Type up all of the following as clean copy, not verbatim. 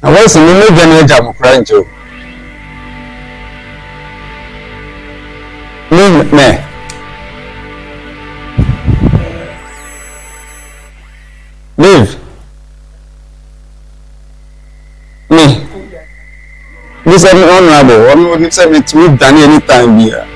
I was in the new jam crying too. Me. Live. Me. This is honorable. I'm going to say it to Danny anytime here.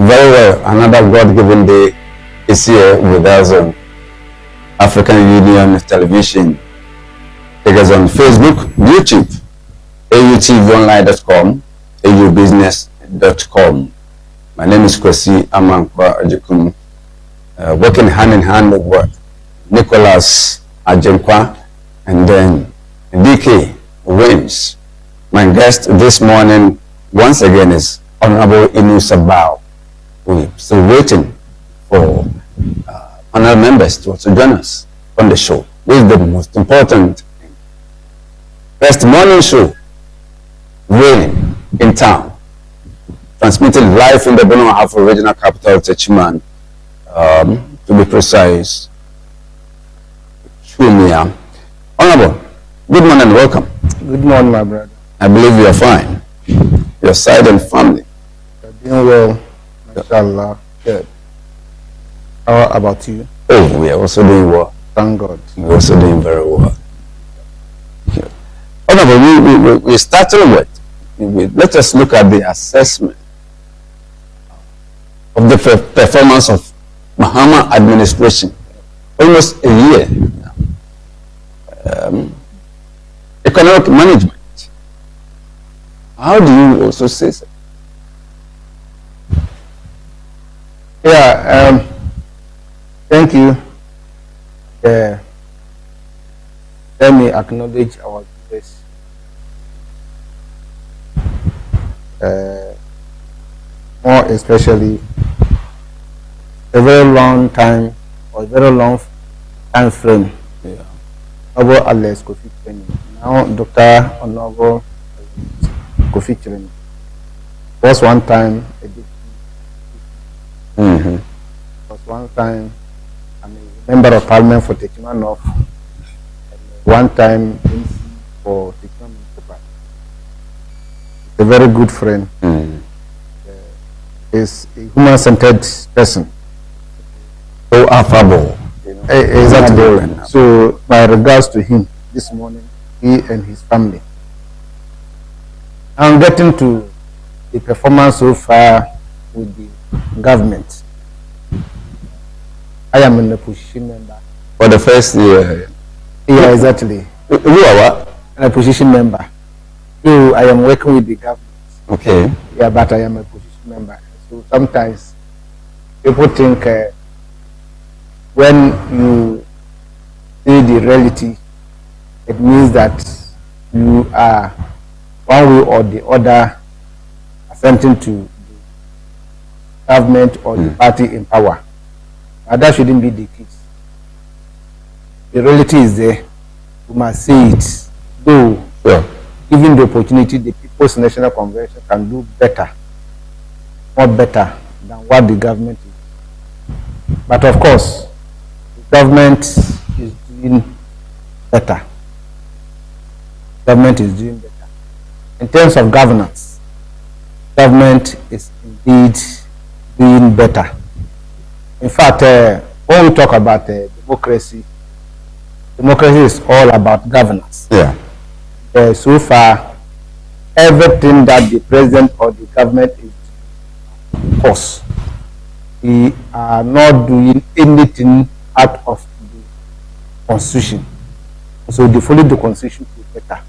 Very well. Another God-given day is here with us on African Union Television. Take us on Facebook, YouTube, autvonline.com, aubusiness.com. My name is Kwesi Amankwa Ajikum, working hand in hand with Nicholas Ajenkwa and then DK Wins. My guest this morning once again is Honorable Inu Sabao. We're still waiting for panel members to also join us on the show. This is the most important thing. First morning show, reigning in town, transmitted live in the Bono Afro Regional Capital, Techiman, to be precise, Chumia. Honorable, good morning and welcome. Good morning, my brother. I believe you are fine. Your side and family. You're doing well. Inshallah. Good. How about you? Oh, we are also doing well. Thank God. We're also doing very well. Honorable, we started with, let us look at the assessment of the performance of Mahama administration. Almost a year now. Economic management. How do you also say so? Yeah, thank you. Let me acknowledge our guests. More especially a very long time or a very long time frame. Yeah. Honorable Alex Kofi Training. Now Dr. Honorable Kofi Training. Was one time a bit. Was one time I'm a member of parliament for Techiman North, and one time MC for Techiman Municipal. A very good friend. Is a human-centered person. So affable. Exactly. So my regards to him this morning, he and his family. I'm getting to the performance so far with the government. I am in a position member. For the first year. Yeah, exactly. Who are what? A position member. So I am working with the government. Okay. Yeah, but I am a position member. So sometimes people think when you see the reality, it means that you are one way or the other assenting to the government or the party in power. And that shouldn't be the case. The reality is there. We must see it. Though, given the opportunity, the People's National Convention can do better, more better than what the government is. But of course, the government is doing better. Government is doing better. In terms of governance, government is indeed doing better. In fact, when we talk about democracy, democracy is all about governance. Yeah. So far, everything that the president or the government is doing, of course, we are not doing anything out of the constitution. So they follow the constitution is better.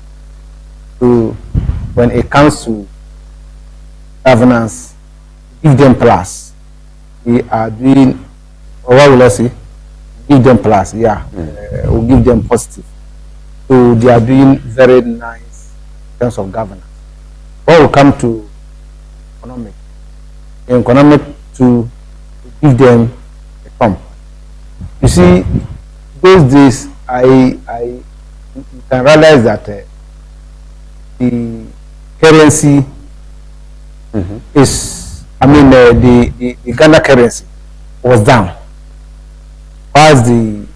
So when it comes to governance, give them plus. We are doing, or what will I say? Give them plus, yeah. We'll give them positive. So they are doing very nice in terms of governance. When we come to economic, in economic to give them a pump. You see, those days, you can realize that the currency is, I mean, the Ghana currency was down, whilst the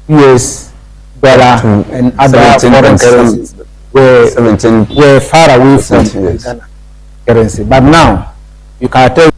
US dollar and other foreign currencies were far away from the Ghana currency. But now, you can tell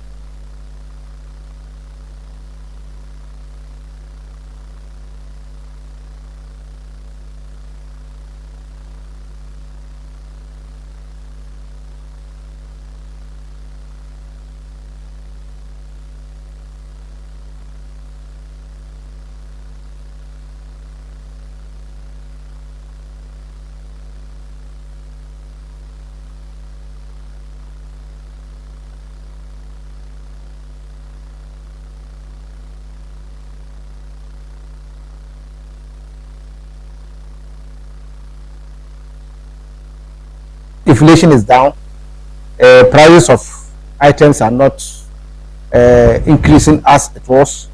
inflation is down, prices of items are not increasing as it was,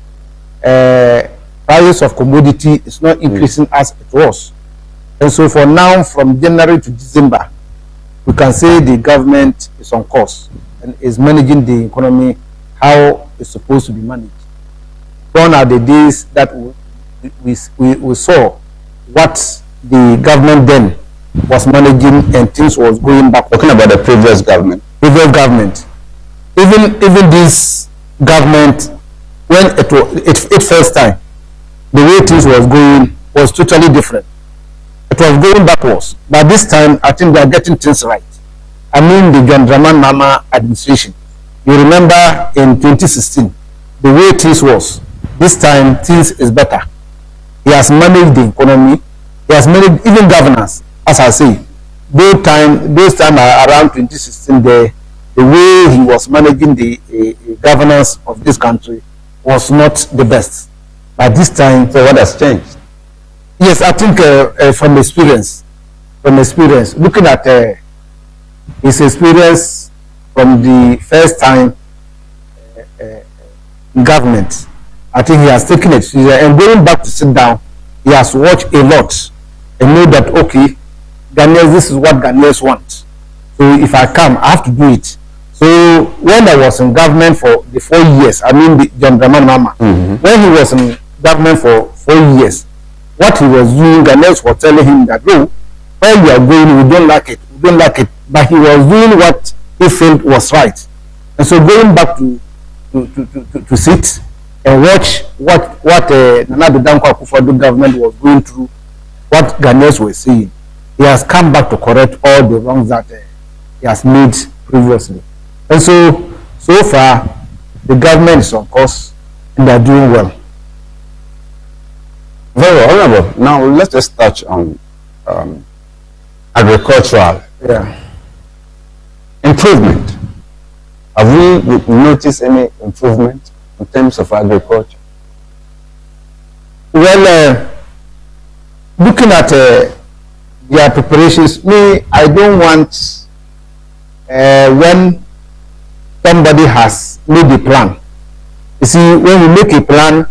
prices of commodity is not increasing as it was. And so for now, from January to December, we can say the government is on course and is managing the economy how it's supposed to be managed. Gone are the days that we saw what the government then was managing and things was going back. Talking about the previous government. Even this government, when it first time, the way things was going was totally different. It was going backwards. But this time, I think they are getting things right. I mean, the John Dramani Mahama administration. You remember in 2016, the way things was. This time, things is better. He has managed the economy. He has managed even governance. As I say, those time around 2016, the way he was managing the governance of this country was not the best. But this time, so what has changed? Yes, I think from experience, looking at his experience from the first time government, I think he has taken it and going back to sit down, he has watched a lot and know that okay, Ghanaians, this is what Ghanaians want. So if I come, I have to do it. So when I was in government for the 4 years, I mean the John Dramani Mahama, when he was in government for 4 years, what he was doing, Ghanaians were telling him that, no, where you are going, we don't like it. But he was doing what he felt was right. And so going back to sit and watch what Nana Addo Dankwa Akufo-Addo government was going through, what Ghanaians were saying, he has come back to correct all the wrongs that he has made previously. And so far, the government is on course and they are doing well. Very well, Honorable. Now let's just touch on agricultural improvement. Have we noticed any improvement in terms of agriculture? Well, looking at their preparations, I don't want when somebody has made a plan. You see, when you make a plan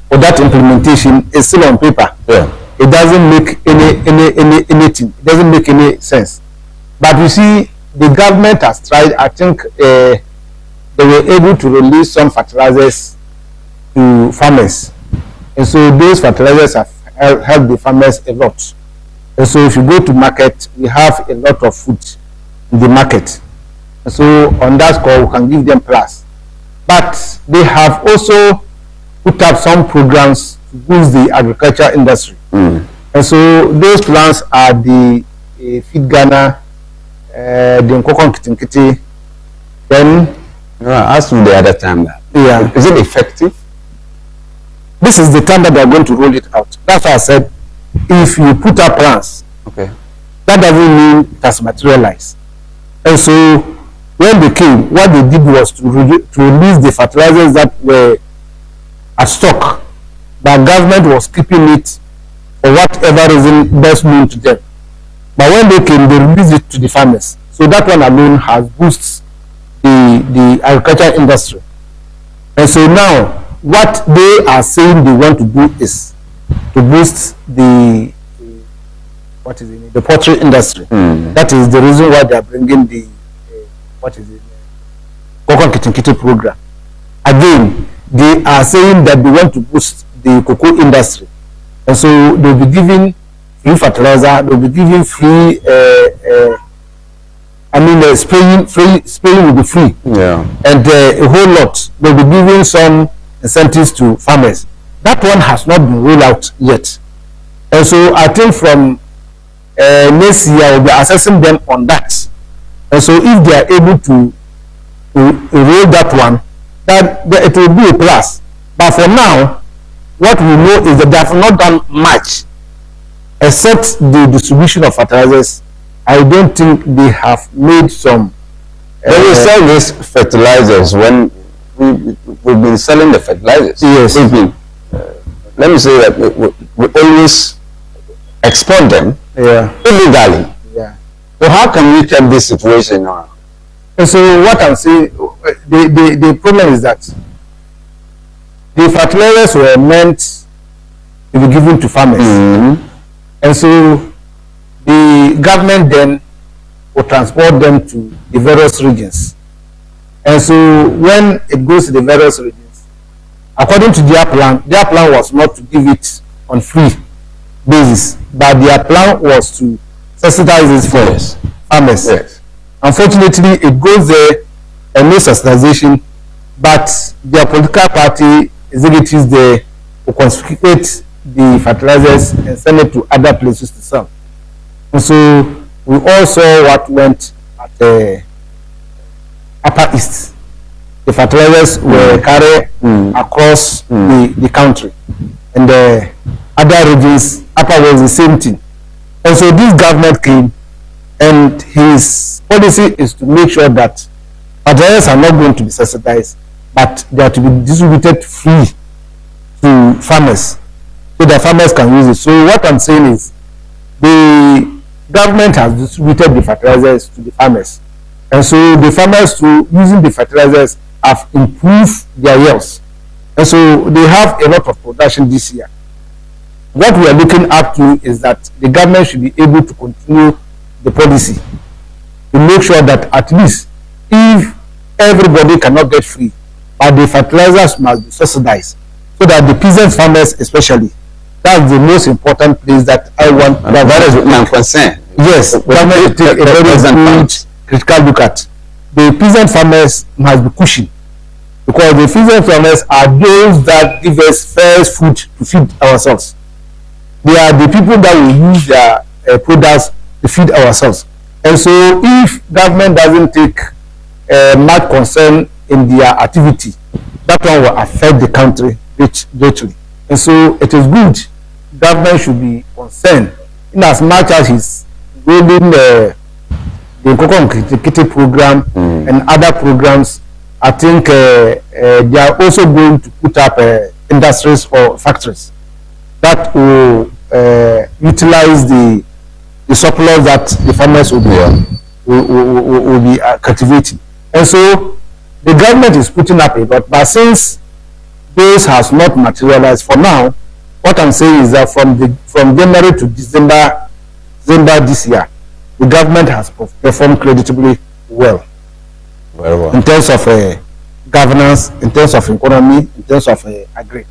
for that implementation, it's still on paper. Yeah. It doesn't make anything. It doesn't make any sense. But you see, the government has tried. I think they were able to release some fertilizers to farmers, and so those fertilizers have helped the farmers a lot. And so if you go to market, we have a lot of food in the market. And so on that score, we can give them plus. But they have also put up some programs to boost the agriculture industry. And so those plans are the Feed Ghana, the Nkoko Nkiti, then as to the other time, is it effective? This is the time that they are going to roll it out. That's why I said, if you put up plans, okay, that doesn't mean it has materialized. And so when they came, what they did was to release the fertilizers that were at stock, but government was keeping it for whatever reason best known to them. But when they came, they released it to the farmers. So that one alone has boosted the agricultural industry. And so now, what they are saying they want to do is to boost the poultry industry. That is the reason why they are bringing the cocoa kitty program. Again, they are saying that they want to boost the cocoa industry, and so they'll be giving free fertilizer, they'll be giving free spraying will be free, and a whole lot. They'll be giving some incentives to farmers. That one has not been rolled out yet, and so I think from next year we'll be assessing them on that. And so if they are able to roll that one, that it will be a plus. But for now, what we know is that they have not done much except the distribution of fertilizers. I don't think they have made some. When we sell these fertilizers, when we've been selling the fertilizers, yes, we've been, let me say that we always export them illegally. So how can we check this situation now? And so what I'm saying, the problem is that the fertilizers were meant to be given to farmers, and so the government then will transport them to the various regions. And so when it goes to the various regions, according to their plan was not to give it on free basis, but their plan was to subsidize it for farmers. Yes. Unfortunately, it goes there and no subsidization, but their political party executives there will confiscate the fertilizers and send it to other places to sell. And so we all saw what went at the Upper East. The fertilizers were carried across the country, and the other regions, Upper was the same thing. And so this government came, and his policy is to make sure that fertilizers are not going to be subsidized, but they are to be distributed free to farmers, so that farmers can use it. So what I'm saying is, the government has distributed the fertilizers to the farmers, and so the farmers, through using the fertilizers, have improved their yields, and so they have a lot of production this year. What we are looking up to is that the government should be able to continue the policy to make sure that at least if everybody cannot get free, but the fertilizers must be subsidized, so that the peasant farmers especially, that's the most important place that I want. That is my concern. Yes, government should take a very good critical look at. The peasant farmers must be cushioned, because the peasant farmers are those that give us first food to feed ourselves. They are the people that will use their products to feed ourselves. And so if government doesn't take much concern in their activity, that one will affect the country greatly. And so it is good government should be concerned, in as much as he's building the cocoa kitty program and other programs. I think they are also going to put up industries or factories that will utilize the surplus that the farmers will be cultivating. And so the government is putting up a lot, but since this has not materialized for now, what I'm saying is that from January to December this year, the government has performed creditably well. Very well. In terms of governance, in terms of economy, in terms of agri,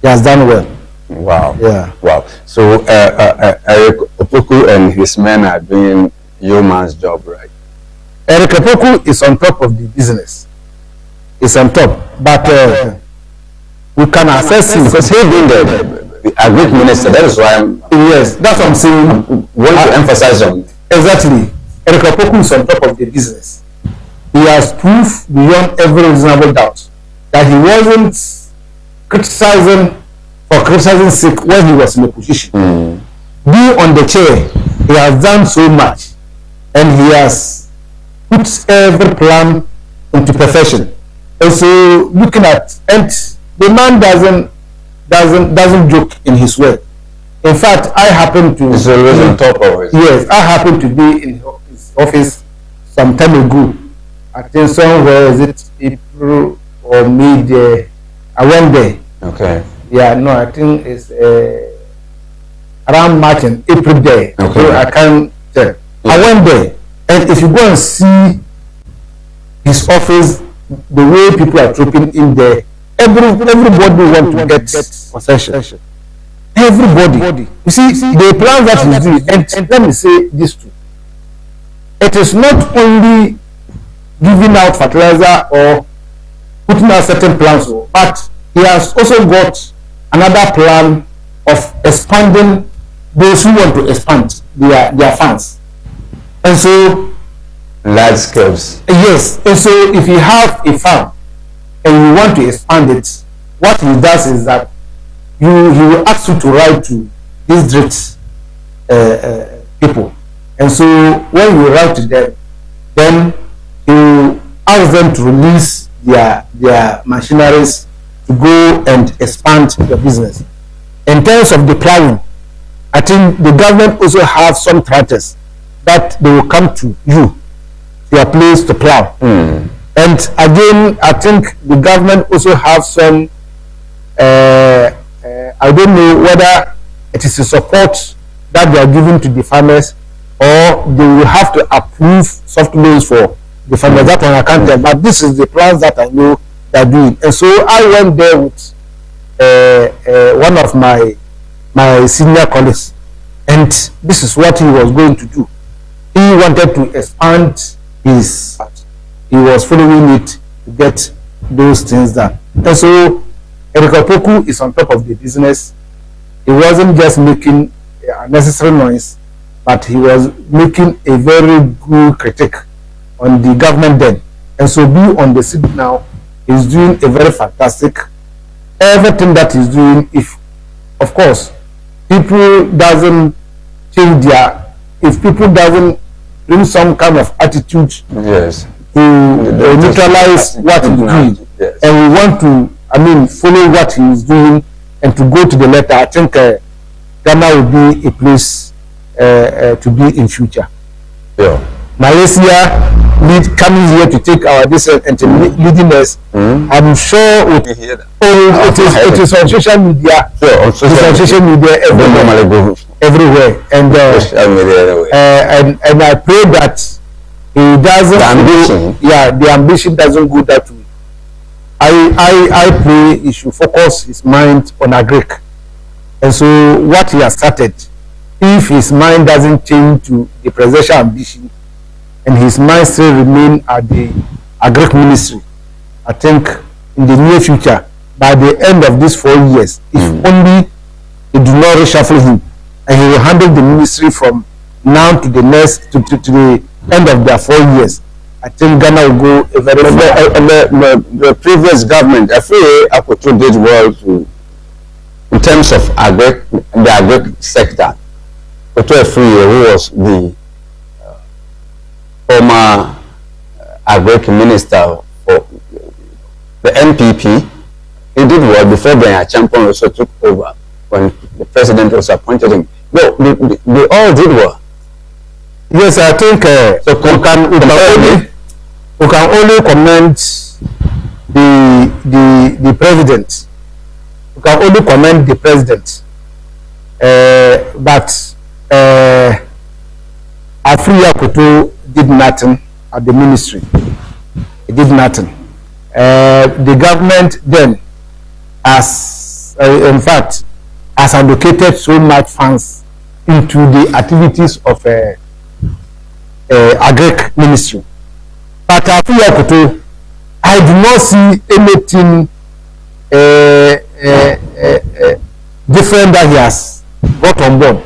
he has done well. Wow. Yeah. Wow. So Eric Opoku and his men are doing your man's job, right? Eric Opoku is on top of the business. He's on top, but we can assess him because he's been the agri minister. That is why yes, that's what I'm saying. Want to emphasize on exactly. Eric Opoku is on top of the business. He has proved beyond every reasonable doubt that he wasn't criticizing for criticizing sake when he was in a position. Being on the chair, he has done so much, and he has puts every plan into perfection. And so looking at, and the man doesn't joke in his work. In fact, I happen to. He's always on top of it. Yes, I happen to be in his office some time ago. I think somewhere, is it April or May? I went there. Okay. Yeah, no, I think it's around March and April there. Okay. So I can't tell. Yeah. I went there, and if you go and see his office, the way people are trooping in there, everybody want to get possession. Everybody. You see, the plans that he's doing, and let me say this too. It is not only giving out fertilizer or putting out certain plans, but he has also got another plan of expanding those who want to expand their funds. And so large scales. Yes, and so if you have a farm and you want to expand it, what he does is that he will ask you to write to district people, and so when you write to them, then you ask them to release their machineries to go and expand your business. In terms of the plowing, I think the government also have some tractors that they will come to you, to your place to plow. And again, I think the government also have some, I don't know whether it is a support that they are giving to the farmers, or they will have to approve soft loans for the farmers. That one I can't tell, but this is the plans that I know they're doing. And so I went there with one of my senior colleagues, and this is what he was going to do. He wanted to expand his, he was following it to get those things done. And so Agriccultural is on top of the business. He wasn't just making unnecessary noise, but he was making a very good critique on the government then. And so be on the seat now, he's doing a very fantastic, everything that he's doing. If, of course, people doesn't change if people doesn't bring some kind of attitude, yes, to neutralize what he's doing, yes, and we want to, follow what he's doing and to go to the letter, I think Ghana will be a place to be in future. Yeah. Malaysia coming here to take our and leading us. I'm sure it is on social media. Sure, on social media everywhere. And and I pray that he doesn't. The ambition doesn't go that way. I pray he should focus his mind on agric. And so what he has started, if his mind doesn't change to the presidential ambition, and his mind still remain at the agric ministry, I think in the near future, by the end of these 4 years, if only they do not reshuffle him, and he will handle the ministry from now to the next to the end of their 4 years, I think Ghana will go a very the previous government, I feel Agriccultural did well in terms of the agric sector. Who was the former agric minister for the NPP, he did well before Brian Champion also took over when the president was appointed him. No, they all did well. Yes, I think so we can only commend the president. We can only commend the president, but Agriccultural did nothing at the ministry. It did nothing. The government then, in fact, has allocated so much funds into the activities of agric ministry. But Agriccultural, I do not see anything different that he has got on board.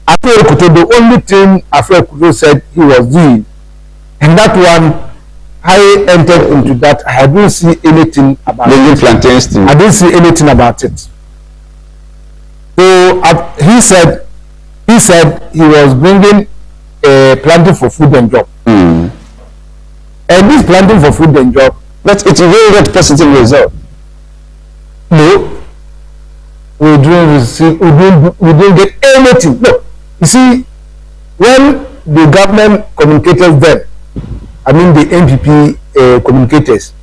Agriccultural, the only thing Agriccultural said he was doing, and that one, I entered into that. I didn't see anything about it. I didn't see anything about it. So he said he was bringing planting for food and job. And this planting for food and job, but it will get positive result. No, we don't get anything. No, you see, when the government communicators then, I mean the NPP communicators,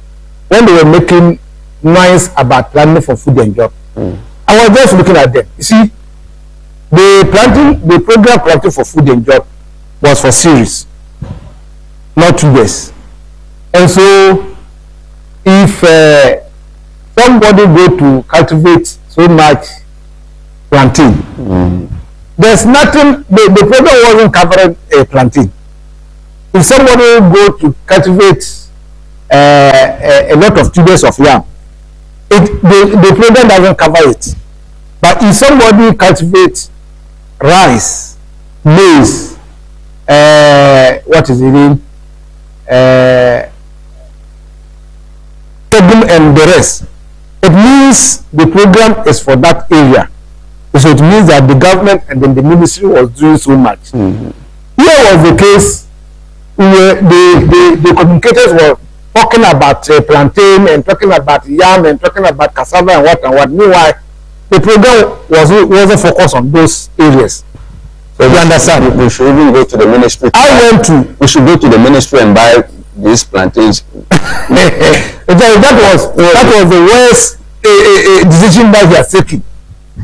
when they were making noise about planting for food and job, I was just looking at them. You see, the program planting for food and job was for series, not 2 years. And so, if somebody go to cultivate so much plantain, there's nothing. The program wasn't covering plantain. If somebody go to cultivate a lot of tubers of yam, the program doesn't cover it. But if somebody cultivates rice, maize, what is it in? And the rest, it means the program is for that area. So it means that the government and then the ministry was doing so much. Here was the case where the communicators were talking about plantain and talking about yam and talking about cassava and what and what. Meanwhile, the program wasn't focused on those areas. So you understand? We should even go to the ministry. We should go to the ministry and buy these plantains. that was the worst decision that he has taken.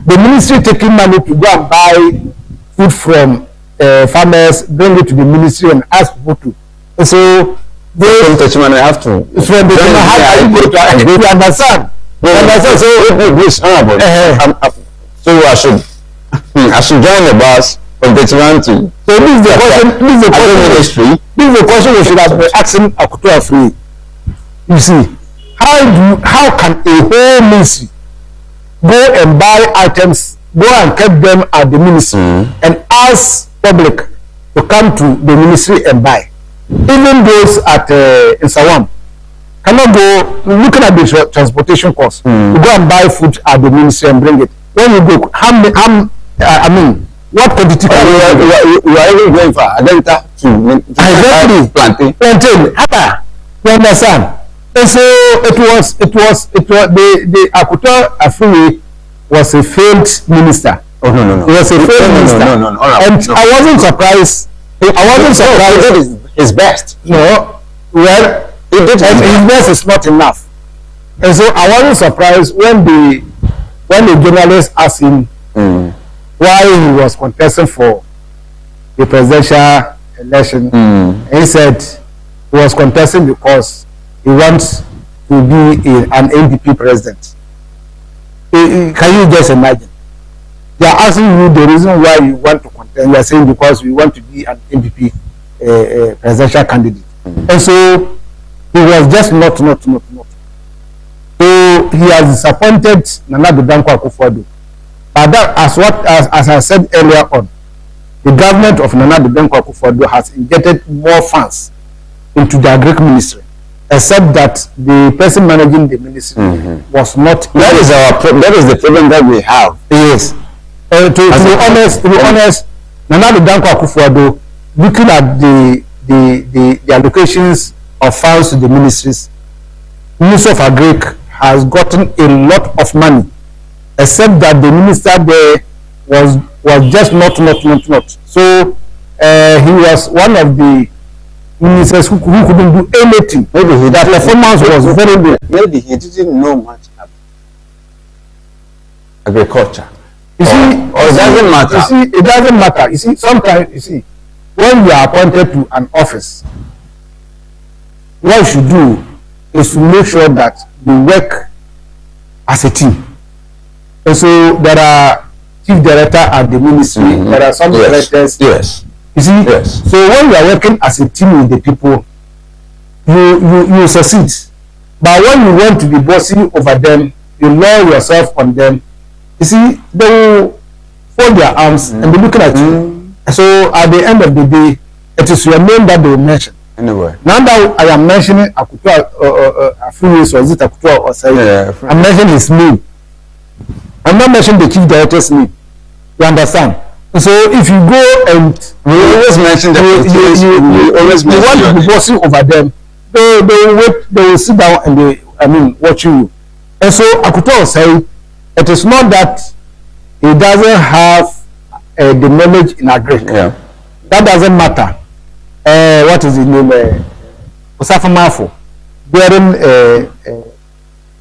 The ministry taking money to go and buy food from farmers, bring it to the ministry and ask people to. So they have to. You understand? So I should join the bus from the Toronto. So this is the question. This is the question we should have been asking Agriccultural. You see, how can a whole ministry go and buy items, go and keep them at the ministry, and ask public to come to the ministry and buy? Even those at in Sawam cannot go looking at the transportation costs. You go and buy food at the ministry and bring it. When you go, I mean, what quantity can you are even going for Adenta to plantain. You understand? And so the Agriccultural Freeway was a failed minister. Oh no. He was a failed minister. No. I wasn't surprised. He did his best. No, well, he did his best is not enough. And so I wasn't surprised when the journalist asked him why he was contesting for the presidential election. And he said he was contesting because he wants to be an NPP president. Can you just imagine? They are asking you the reason why you want to contest. You are saying because we want to be an NPP presidential candidate. And so he was just not. So he has disappointed Nana Danko Akufo-Addo. But that, as I said earlier on, the government of Nana Danko Akufo-Addo has injected more funds into the Agricultural Ministry, except that the person managing the ministry was not. That is the problem that we have. Yes. To be honest, Nana Danko Akufo-Addo, looking at the allocations of funds to the ministries, Ministry of Agric has gotten a lot of money, except that the minister there was just not. So he was one of the ministers who couldn't do anything. Maybe that performance was very good. Maybe he didn't know much about agriculture. You see, it doesn't matter. You see, it doesn't matter. You see, sometimes when you are appointed to an office, what you should do is to make sure that you work as a team. And so there are chief director at the ministry, there are some directors. Yes. You see, so when you are working as a team with the people, you succeed. But when you want to be bossy over them, you lower yourself on them, you see, they will fold their arms and be looking at you. So at the end of the day, it is your name that they will mention. Anyway. Now that I am mentioning Agriccultural Freeway, or is it Agriccultural or something? I'm mentioning his name. I'm not mentioning the chief director's name. You understand? So if you go and we always mention you want to be bossy over them, they will wait, they will sit down and watch you. And so Agriccultural say it is not that he doesn't have the knowledge in agric. Yeah. That doesn't matter. What is his name? Osafo during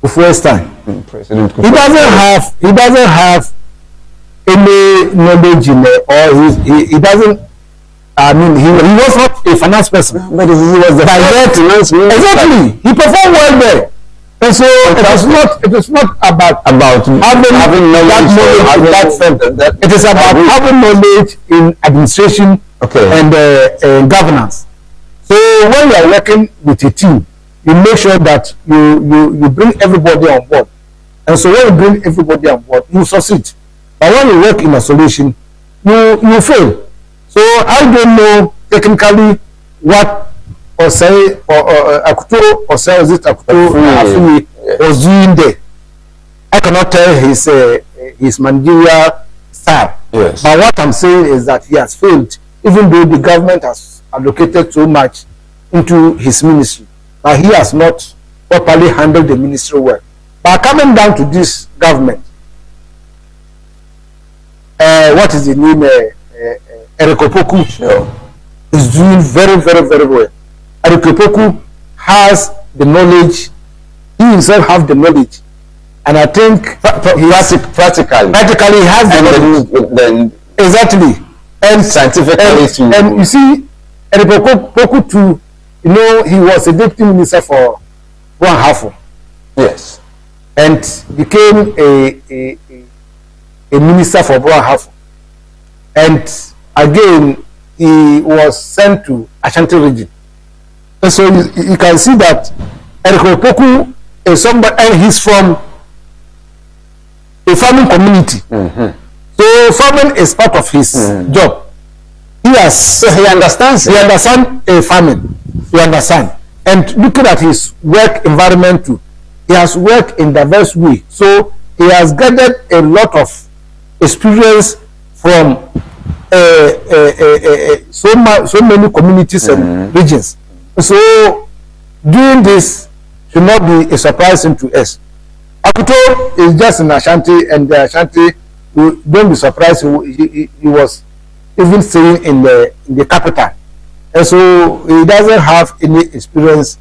the first time. President He doesn't have any knowledge in or he doesn't. I mean, he was not a finance person, but he was the finance minister. Exactly, he performed well there. And so it is not about having knowledge in that field. It is about having knowledge in administration and governance. So when you are working with a team, you make sure that you bring everybody on board. And so when you bring everybody on board, you succeed. But when you work in isolation, you fail. So I don't know technically what Agriccultural was doing there. I cannot tell his managerial style. Yes. But what I'm saying is that he has failed, even though the government has allocated so much into his ministry. But he has not properly handled the ministry well. But coming down to this government, what is the name? Agriccultural is doing very, very, very well. Agriccultural has the knowledge. He himself has the knowledge, and I think practically he has the knowledge. Exactly, and scientifically and you see, Agriccultural too. You know, he was a deputy minister for 1.5. Yes, and became a minister for 1.5. And again, he was sent to Ashanti region. And so you can see that Agriccultural is somebody, and he's from a farming community. So farming is part of his job. So he understands. He understands farming. You understand? And looking at his work environment too, he has worked in diverse way. So he has gathered a lot of experience from so many communities and regions. So doing this should not be a surprise to us. Agriccultural is just in Ashanti, and the Ashanti, don't be surprised he was even staying in the capital. And so he doesn't have any experience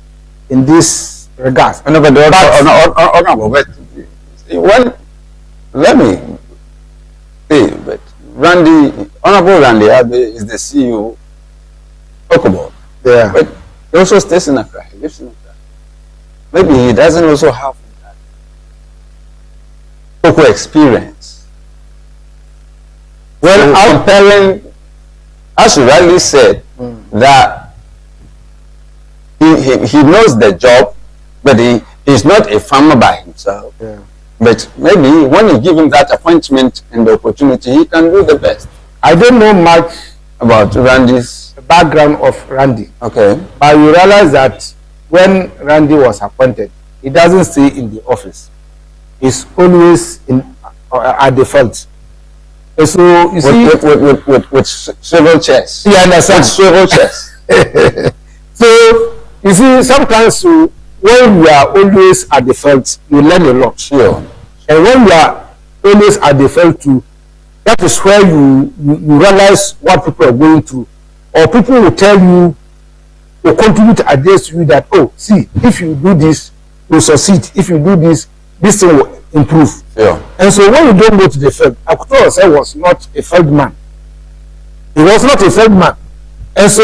in this regard. But let me say, but Honorable Randy Abe is the CEO of Okobo. Yeah. But he also stays in Accra. He lives in Accra. Maybe he doesn't also have that local experience. Well, so comparing, as you rightly said, that he knows the job, but he's not a farmer by himself. Yeah. But maybe when you give him that appointment and the opportunity, he can do the best. I don't know much about Randy's background of Randy. Okay. But you realize that when Randy was appointed, he doesn't stay in the office. He's always at the front. And so you see, with swivel chairs. You understand? With swivel chairs. So you see, sometimes when you are always at the front, you learn a lot. Sure. And when you are always at the front too, that is where you realize what people are going through, or people will tell you, will contribute against you that, oh, see, if you do this, you'll succeed. If you do this, this thing will improve. Yeah. And so when you don't go to the field, Agriccultural was not a field man. He was not a field man. And so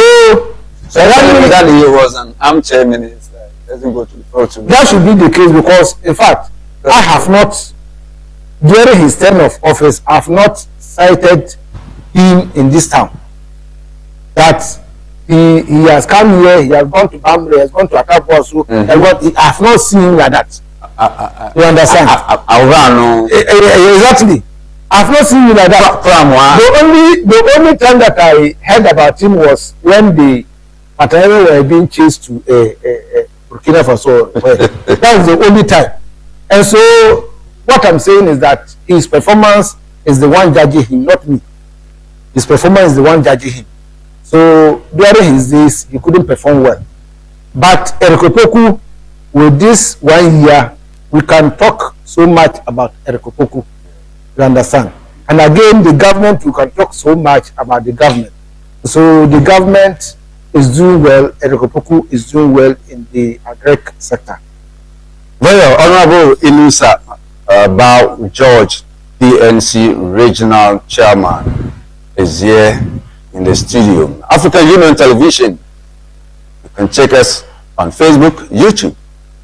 that he was an armchair minister. Doesn't go to the field. That should be the case, because in fact, I have not, during his term of office, I have not cited him in this town. That he has come here, he has gone to Bambre, he has gone to Akabuasu, I have not seen him like that. You understand? Exactly. I have not seen him like that. The only time that I heard about him was when the Patayana were being chased to Burkina Faso. That was the only time. And so what I'm saying is that his performance is the one judging him, not me. His performance is the one judging him. So during his days, he couldn't perform well. But Agriccultural, with this 1 year, we can talk so much about Agriccultural. You understand? And again, the government, we can talk so much about the government. So the government is doing well, Agriccultural is doing well in the agric sector. Very Honorable Inusa Bao George, PNC Regional Chairman, is here in the studio. African Union Television. You can check us on Facebook, YouTube,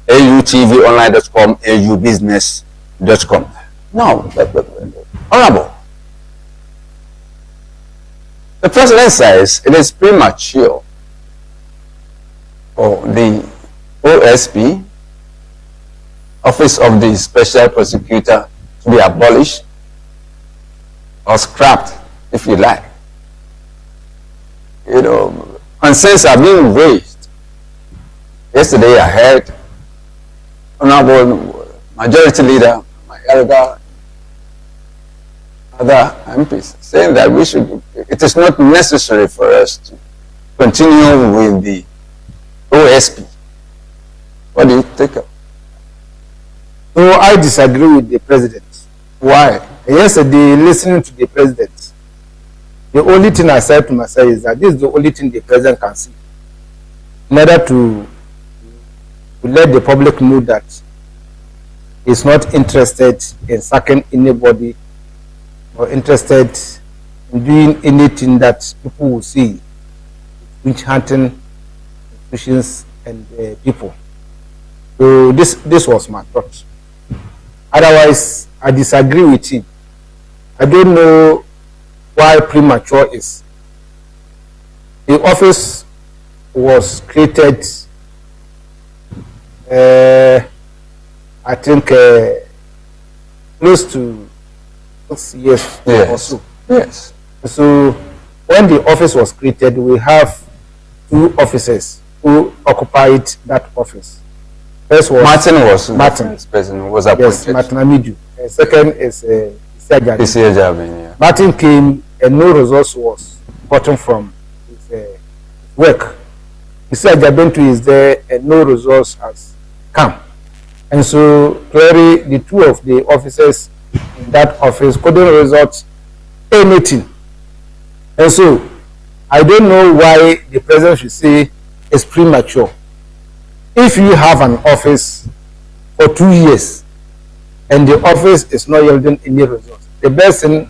autvonline.com, aubusiness.com. Now, Honorable, the President says it is premature for the OSP, Office of the Special Prosecutor, to be abolished or scrapped, if you like. You know, concerns are being raised. Yesterday I heard Honorable Majority Leader, my elder, other MPs saying that it is not necessary for us to continue with the OSP. What do you think of? No, I disagree with the president. Why? Yesterday, listening to the president, the only thing I said to myself is that this is the only thing the president can see, in order to let the public know that he's not interested in sacking anybody or interested in doing anything that people will see, witch hunting institutions and people. So this was my thought. Otherwise, I disagree with him. I don't know why premature is. The office was created, I think, close to 6 years or so. Yes. So when the office was created, we have 2 officers who occupied that office. First was Martin. President was appointed. Yes, Martin Amidu. Second is Isiajabi. Yeah. Martin came and no results was gotten from his work. Isiajabentu is there and no results has come. And so clearly the 2 of the officers in that office couldn't result anything. And so I don't know why the president should say it's premature. If you have an office for 2 years and the office is not yielding any results, the best thing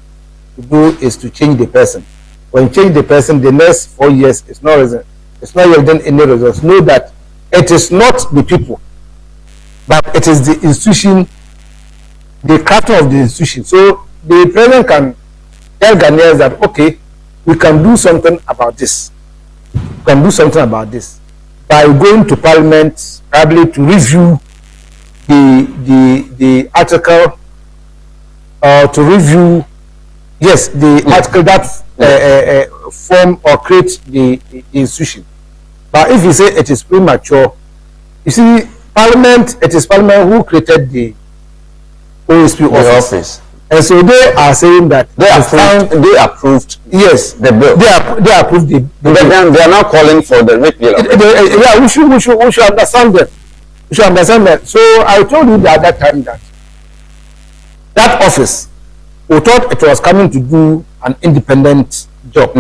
to do is to change the person. When you change the person, the next 4 years it's not yielding any results. Know that it is not the people, but it is the institution, the character of the institution. So the president can tell Ghanaians that, okay, we can do something about this. We can do something about this by going to Parliament, probably to review the article, to review, yes, the article that form or create the institution. But if you say it is premature, you see, Parliament, it is Parliament who created the OSP office. And so they are saying that they approved yes, the bill. They approved the bill. They are now calling for the repeal of it. Yeah, we should understand them. We should understand that. So I told you at that time that office, we thought it was coming to do an independent job.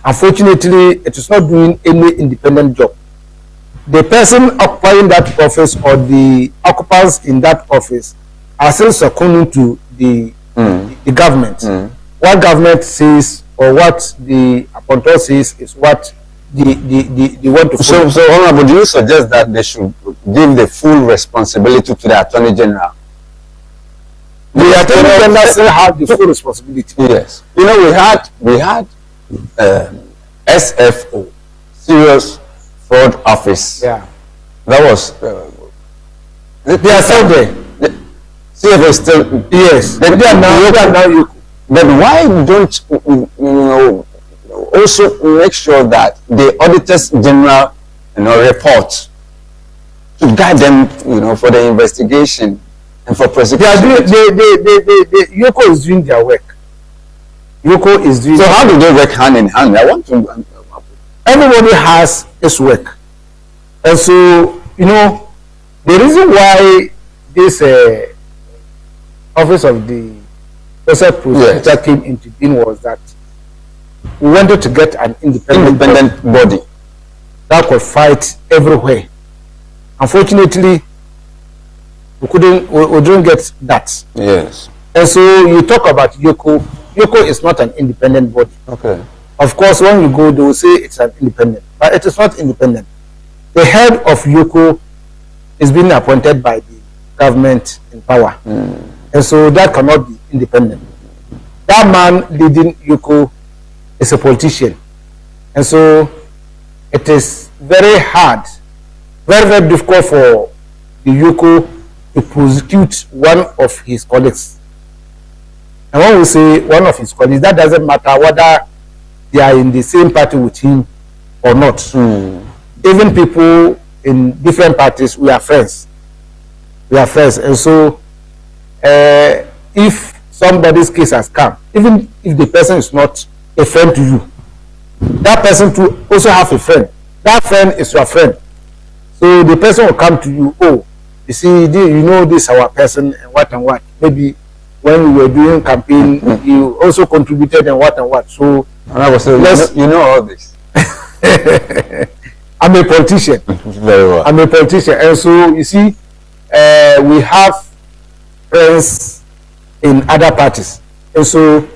Unfortunately, it is not doing any independent job. The person occupying that office or the occupants in that office are still succumbing to the government. What government says or what the appointee says is what they want to follow. So Honorable, do you suggest that they should give the full responsibility to the Attorney General? The Attorney General still have the full responsibility. Yes. You know, we had SFO, Serious Fraud Office. Yeah. That was they are still there. CFO is still, yes. They are now. But why don't you know also make sure that the Auditors General, report to guide them, for the investigation and for prosecution? Yoko is doing their work. Yoko is doing. So how do they work hand in hand? I want to. Everybody has his work. And so, you know, the reason why this office of the special prosecutor came into being was that we wanted to get an independent body that could fight everywhere. Unfortunately, we didn't get that. Yes. And so you talk about Yoko. Yoko is not an independent body. Okay. Of course, when you go, they will say it's an independent, but it is not independent. The head of Yoko is being appointed by the government in power. And so that cannot be independent. That man leading Yoko is a politician. And so it is very hard, very, very difficult for the Yoko to prosecute one of his colleagues. And when we say one of his colleagues, that doesn't matter whether they are in the same party with him or not. Even people in different parties, we are friends. We are friends. And so if somebody's case has come, even if the person is not a friend to you, that person too also have a friend. That friend is your friend. So the person will come to you, oh, you see, you know this our person and what. Maybe when we were doing campaign, you also contributed and what. So and I was saying, you know all this. I'm a politician. Very well. I'm a politician, and so you see, we have friends in other parties, and so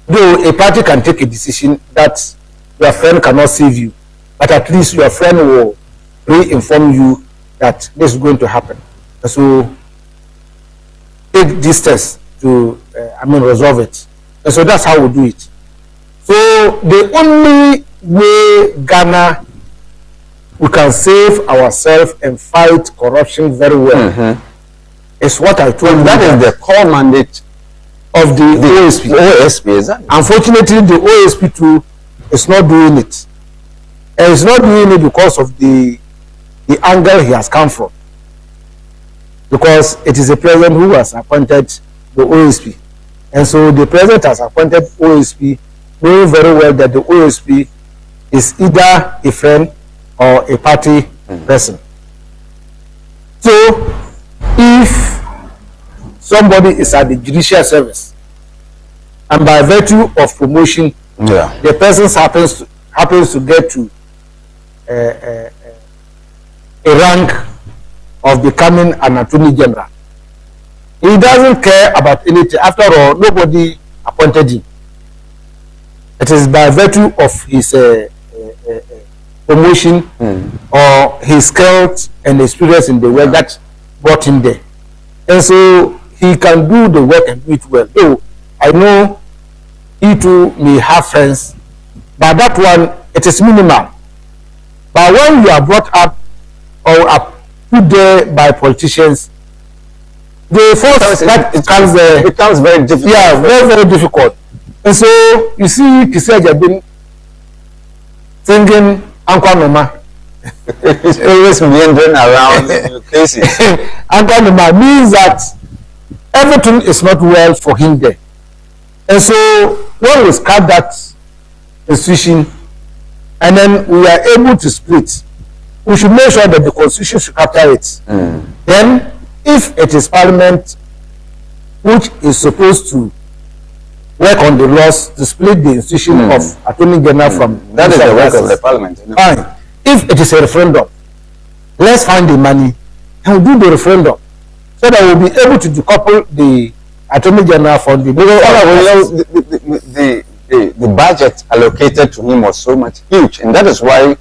though a party can take a decision that your friend cannot save you, but at least your friend will re-inform you that this is going to happen. And so take these steps to, resolve it. And so that's how we do it. So the only way Ghana we can save ourselves and fight corruption very well is what I told you. That is the core mandate of the OSP. OSP, is that? Unfortunately, the OSP too is not doing it. And it's not doing it because of the angle he has come from. Because it is the president who has appointed the OSP. And so the president has appointed OSP, knowing very well that the OSP is either a friend or a party person. So if somebody is at the judicial service and by virtue of promotion, the person happens to get to a rank of becoming an attorney general, he doesn't care about anything. After all, nobody appointed him. It is by virtue of his promotion or his skills and experience in the work that brought him there. And so he can do the work and do it well. Though I know he too may have friends, but that one, it is minimal. But when you are brought up or are put there by politicians, the force that becomes very difficult. Yeah, very, very difficult. And so you see Kiseja been singing Uncle Noma. It's always meandering around in places. Uncle Noma means that everything is not well for him there. And so when we start that institution and then we are able to split, we should make sure that the constitution should capture it. Then if it is parliament which is supposed to work on the laws to split the institution of attorney general from that is the work of the parliament. You know? Fine. If it is a referendum, let's find the money and we'll do the referendum so that we'll be able to decouple the attorney general from the the budget allocated to him was so much huge, and that is why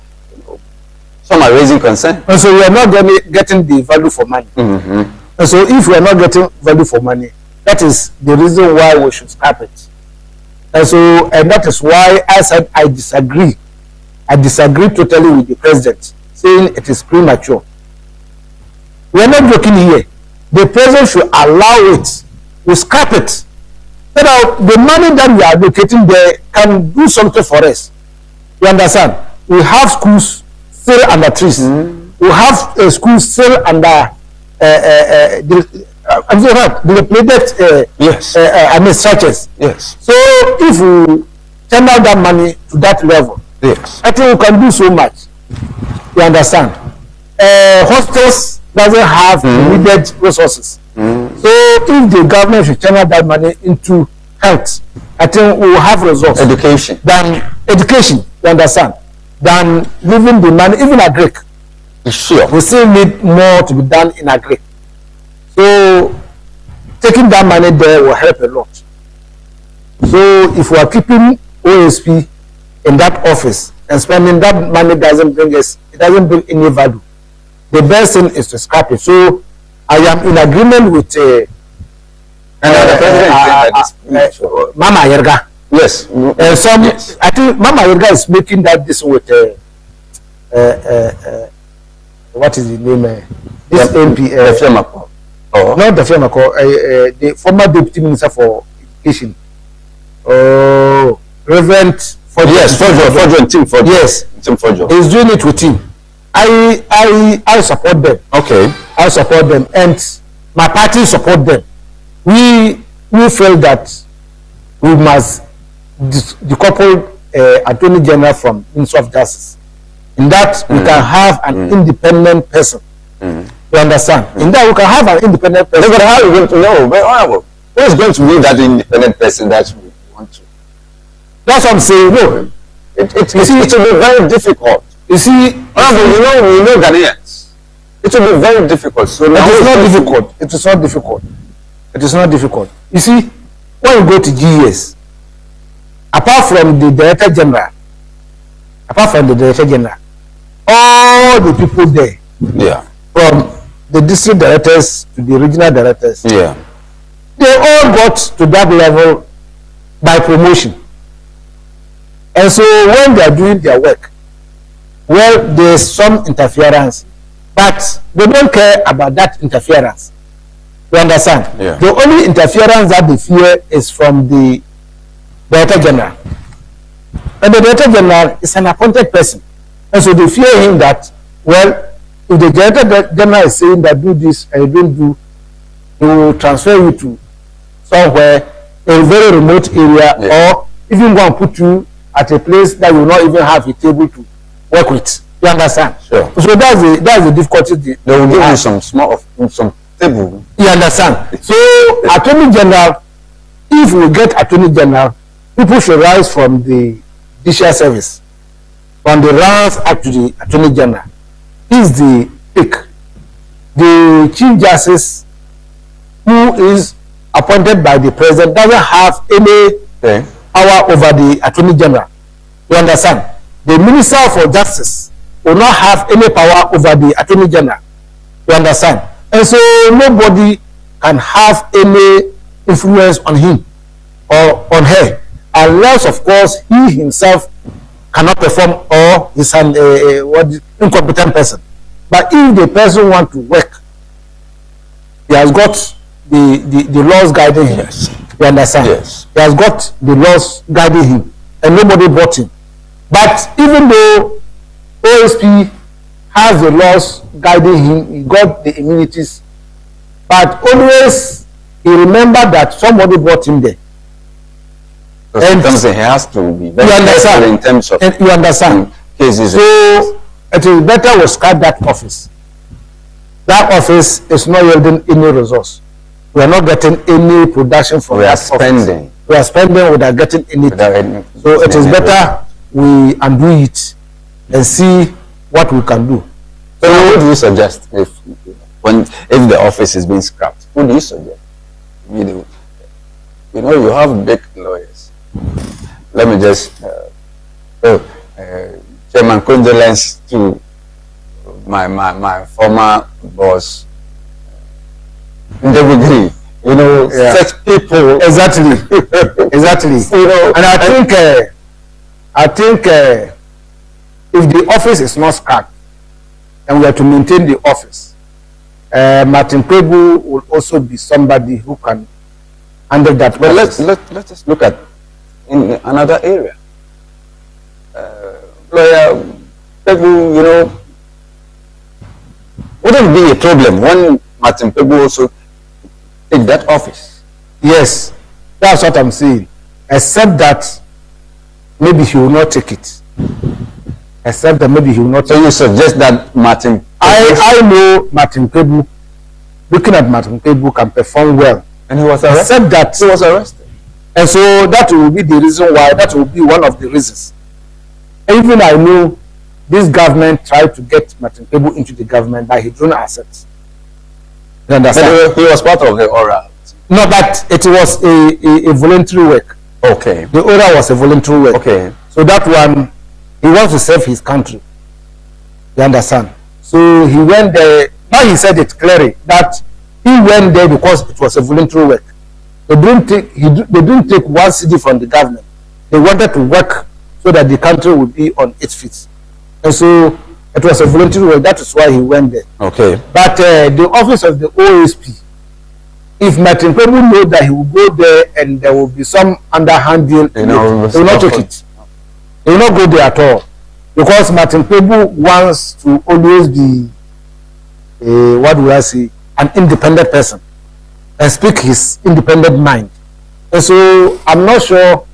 some are raising concern. And so we are not getting the value for money. And so if we are not getting value for money, that is the reason why we should scrap it. And so, and that is why I said I disagree. I disagree totally with the president, saying it is premature. We are not joking here. The president should allow it. We scrap it. So that the money that we are allocating there can do something for us. You understand? We have schools still under trees. We have schools still under structures. Yes. So if we channel that money to that level, yes, I think we can do so much. You understand? Hostels doesn't have needed resources. So if the government should channel that money into health, I think we will have results. Education. Than education, you understand? Than leaving the money, even agric. Sure. We still need more to be done in agric. So taking that money there will help a lot. So if we are keeping OSP in that office and spending that money doesn't bring any value. The best thing is to scrap it. So I am in agreement with Mama Yerga. Yes. Yes. I think Mama Yerga is making that this with what is the name? This MP. Not the Fiamako, the former deputy minister for education. Oh, Reverend Fojo. Yes, Fojo and Team Fojo. Yes, Team Fojo. He's doing it with him. I support them. Okay. I support them, and my party support them. We feel that we must decouple Attorney General from Minister of Justice. In that we can have an independent person. You understand? In that we can have an independent person. But how are you going to know? Very honorable. Who is going to be that independent person that we want to? That's what I'm saying. No, it will be very difficult. You see, honorable, we know Ghanaians. It will be very difficult. So it is not difficult. It is not difficult. It is not difficult. You see, when you go to GES, apart from the Director General, all the people there, from the district directors to the regional directors, they all got to that level by promotion. And so when they are doing their work, well, there's some interference, but they don't care about that interference. You understand? Yeah. The only interference that they fear is from the Director General. And the Director General is an appointed person. And so they fear him that, well, if the Director General is saying that do this and you don't do, he will transfer you to somewhere, a very remote area, or even go and put you at a place that you will not even have a table to work with. You understand? Sure. So that's the difficulty. They will give you some table. You understand? So Attorney General, if we get Attorney General, people should rise from the judicial service, from the ranks up to the Attorney General. Is the pick. The Chief Justice, who is appointed by the President, doesn't have any power over the Attorney General. You understand? The Minister for Justice will not have any power over the Attorney General. You understand? And so nobody can have any influence on him or on her, unless, of course, he himself cannot perform or is an incompetent person. But if the person wants to work, he has got the laws guiding him. Yes. You understand? Yes. He has got the laws guiding him, and nobody brought him. But even though OSP has the laws guiding him, he got the immunities, but always he remembered that somebody brought him there. And sometimes he has to be very careful in terms of you understand cases. So it is better we scrap that office. That office is not yielding any resource. We are not getting any production from that office. We are spending without getting anything. So it is better we undo it and see what we can do. So what do you suggest if the office is being scrapped? What do you suggest? You know, you have big lawyers. Let me just Chairman, condolence to my former boss, Ndebugri. You know, such people. Exactly. You know, and I think if the office is not scrapped and we are to maintain the office, Martin Pebu will also be somebody who can handle that. But let's just look at in another area. Lawyer Pebu, you know, wouldn't be a problem when Martin Pebu also take that office. Yes, that's what I'm saying. Except that maybe he will not take it. except that maybe he will not. So you suggest that Martin? I know Martin Kwebu. Looking at Martin Kwebu can perform well, And he was arrested. Except that he was arrested. And so that will be the reason why. That will be one of the reasons. Even I know this government tried to get Martin Kwebu into the government by his own assets. You understand? But he was part of the oral. No, but it was a voluntary work. Okay. The order was a voluntary work. Okay. So that one, he wants to serve his country. You understand? So he went there. Now he said it clearly that he went there because it was a voluntary work. They didn't take one cedi from the government. They wanted to work so that the country would be on its feet. And so it was a voluntary work. That is why he went there. Okay. But the office of the OSP, if Martin Kwebu know that he will go there and there will be some underhand deal, they will not take it. They will not go there at all. Because Martin Kwebu wants to always be, what do I say, an independent person and speak his independent mind. And so I'm not sure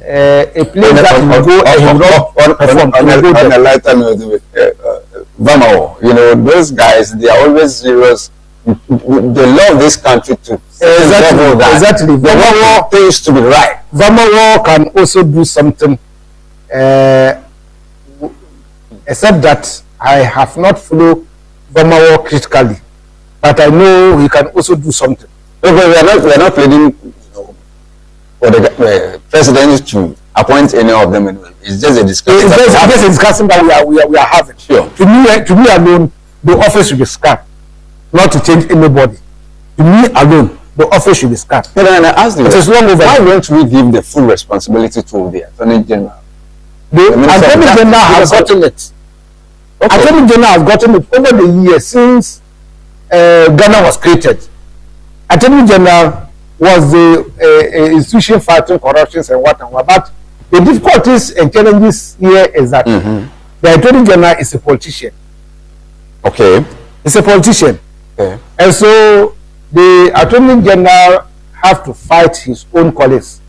a place that he will go and he will not perform. On a lighter note, Vamao, you know, those guys, they are always serious. They love this country too. Exactly. Vamao things to be right. Vamao can also do something, except that I have not followed Vamao critically, but I know he can also do something. We are not pleading for the president to appoint any of them anyway. It's just a discussion. It's just a discussion that we are having. Sure. To me alone, the office should be scrapped, not to change anybody. To me alone, the office should be scrapped. But then I ask you, why don't we give the full responsibility to the Attorney General? The Attorney General has gotten it. Okay. Attorney General has gotten it over the years since Ghana was created. Attorney General was the institution fighting corruptions and what and what. But the difficulties and challenges here is that the Attorney General is a politician. Okay. He's a politician. Okay. And so the Attorney General have to fight his own colleagues.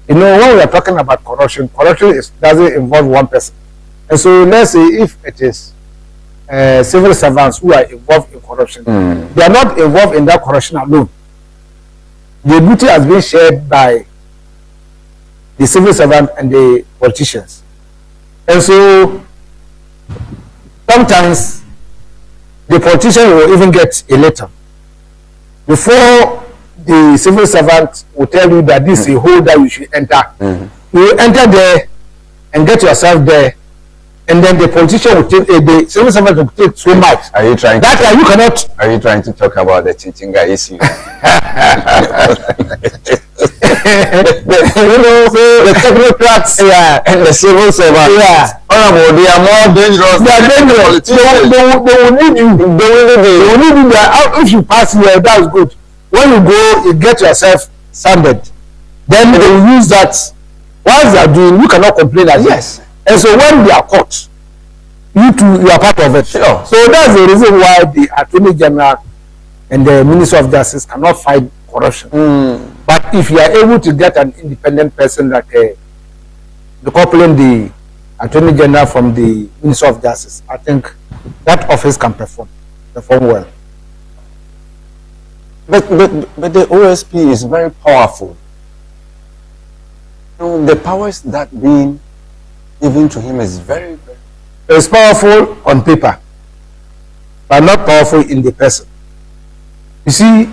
You know, when we are talking about corruption, doesn't involve one person. And so let's say if it is civil servants who are involved in corruption, they are not involved in that corruption alone. The duty has been shared by the civil servant and the politicians. And so sometimes the politician will even get a letter before the civil servant will tell you that this is a hole that you should enter. You will enter there and get yourself there, and then the politician will take the civil servant will take so much. Are you trying that you cannot? Are you trying to talk about the Chinchinga issue? You know, so the technocrats, and the civil servants, honorable, they are more dangerous. They are dangerous. They will need you. They will need you there. If you pass here, that's good. When you go, you get yourself sanded. Then they will use that. Once they are doing, you cannot complain as yes. And so when they are caught, you are part of it. Sure. So that's the reason why the Attorney General and the Minister of Justice cannot fight corruption. But if you are able to get an independent person like decoupling the Attorney General from the Minister of Justice, I think that office can perform well. But the OSP is very powerful. You know, the powers that being given to him is very, very. It's powerful on paper, but not powerful in the person. You see,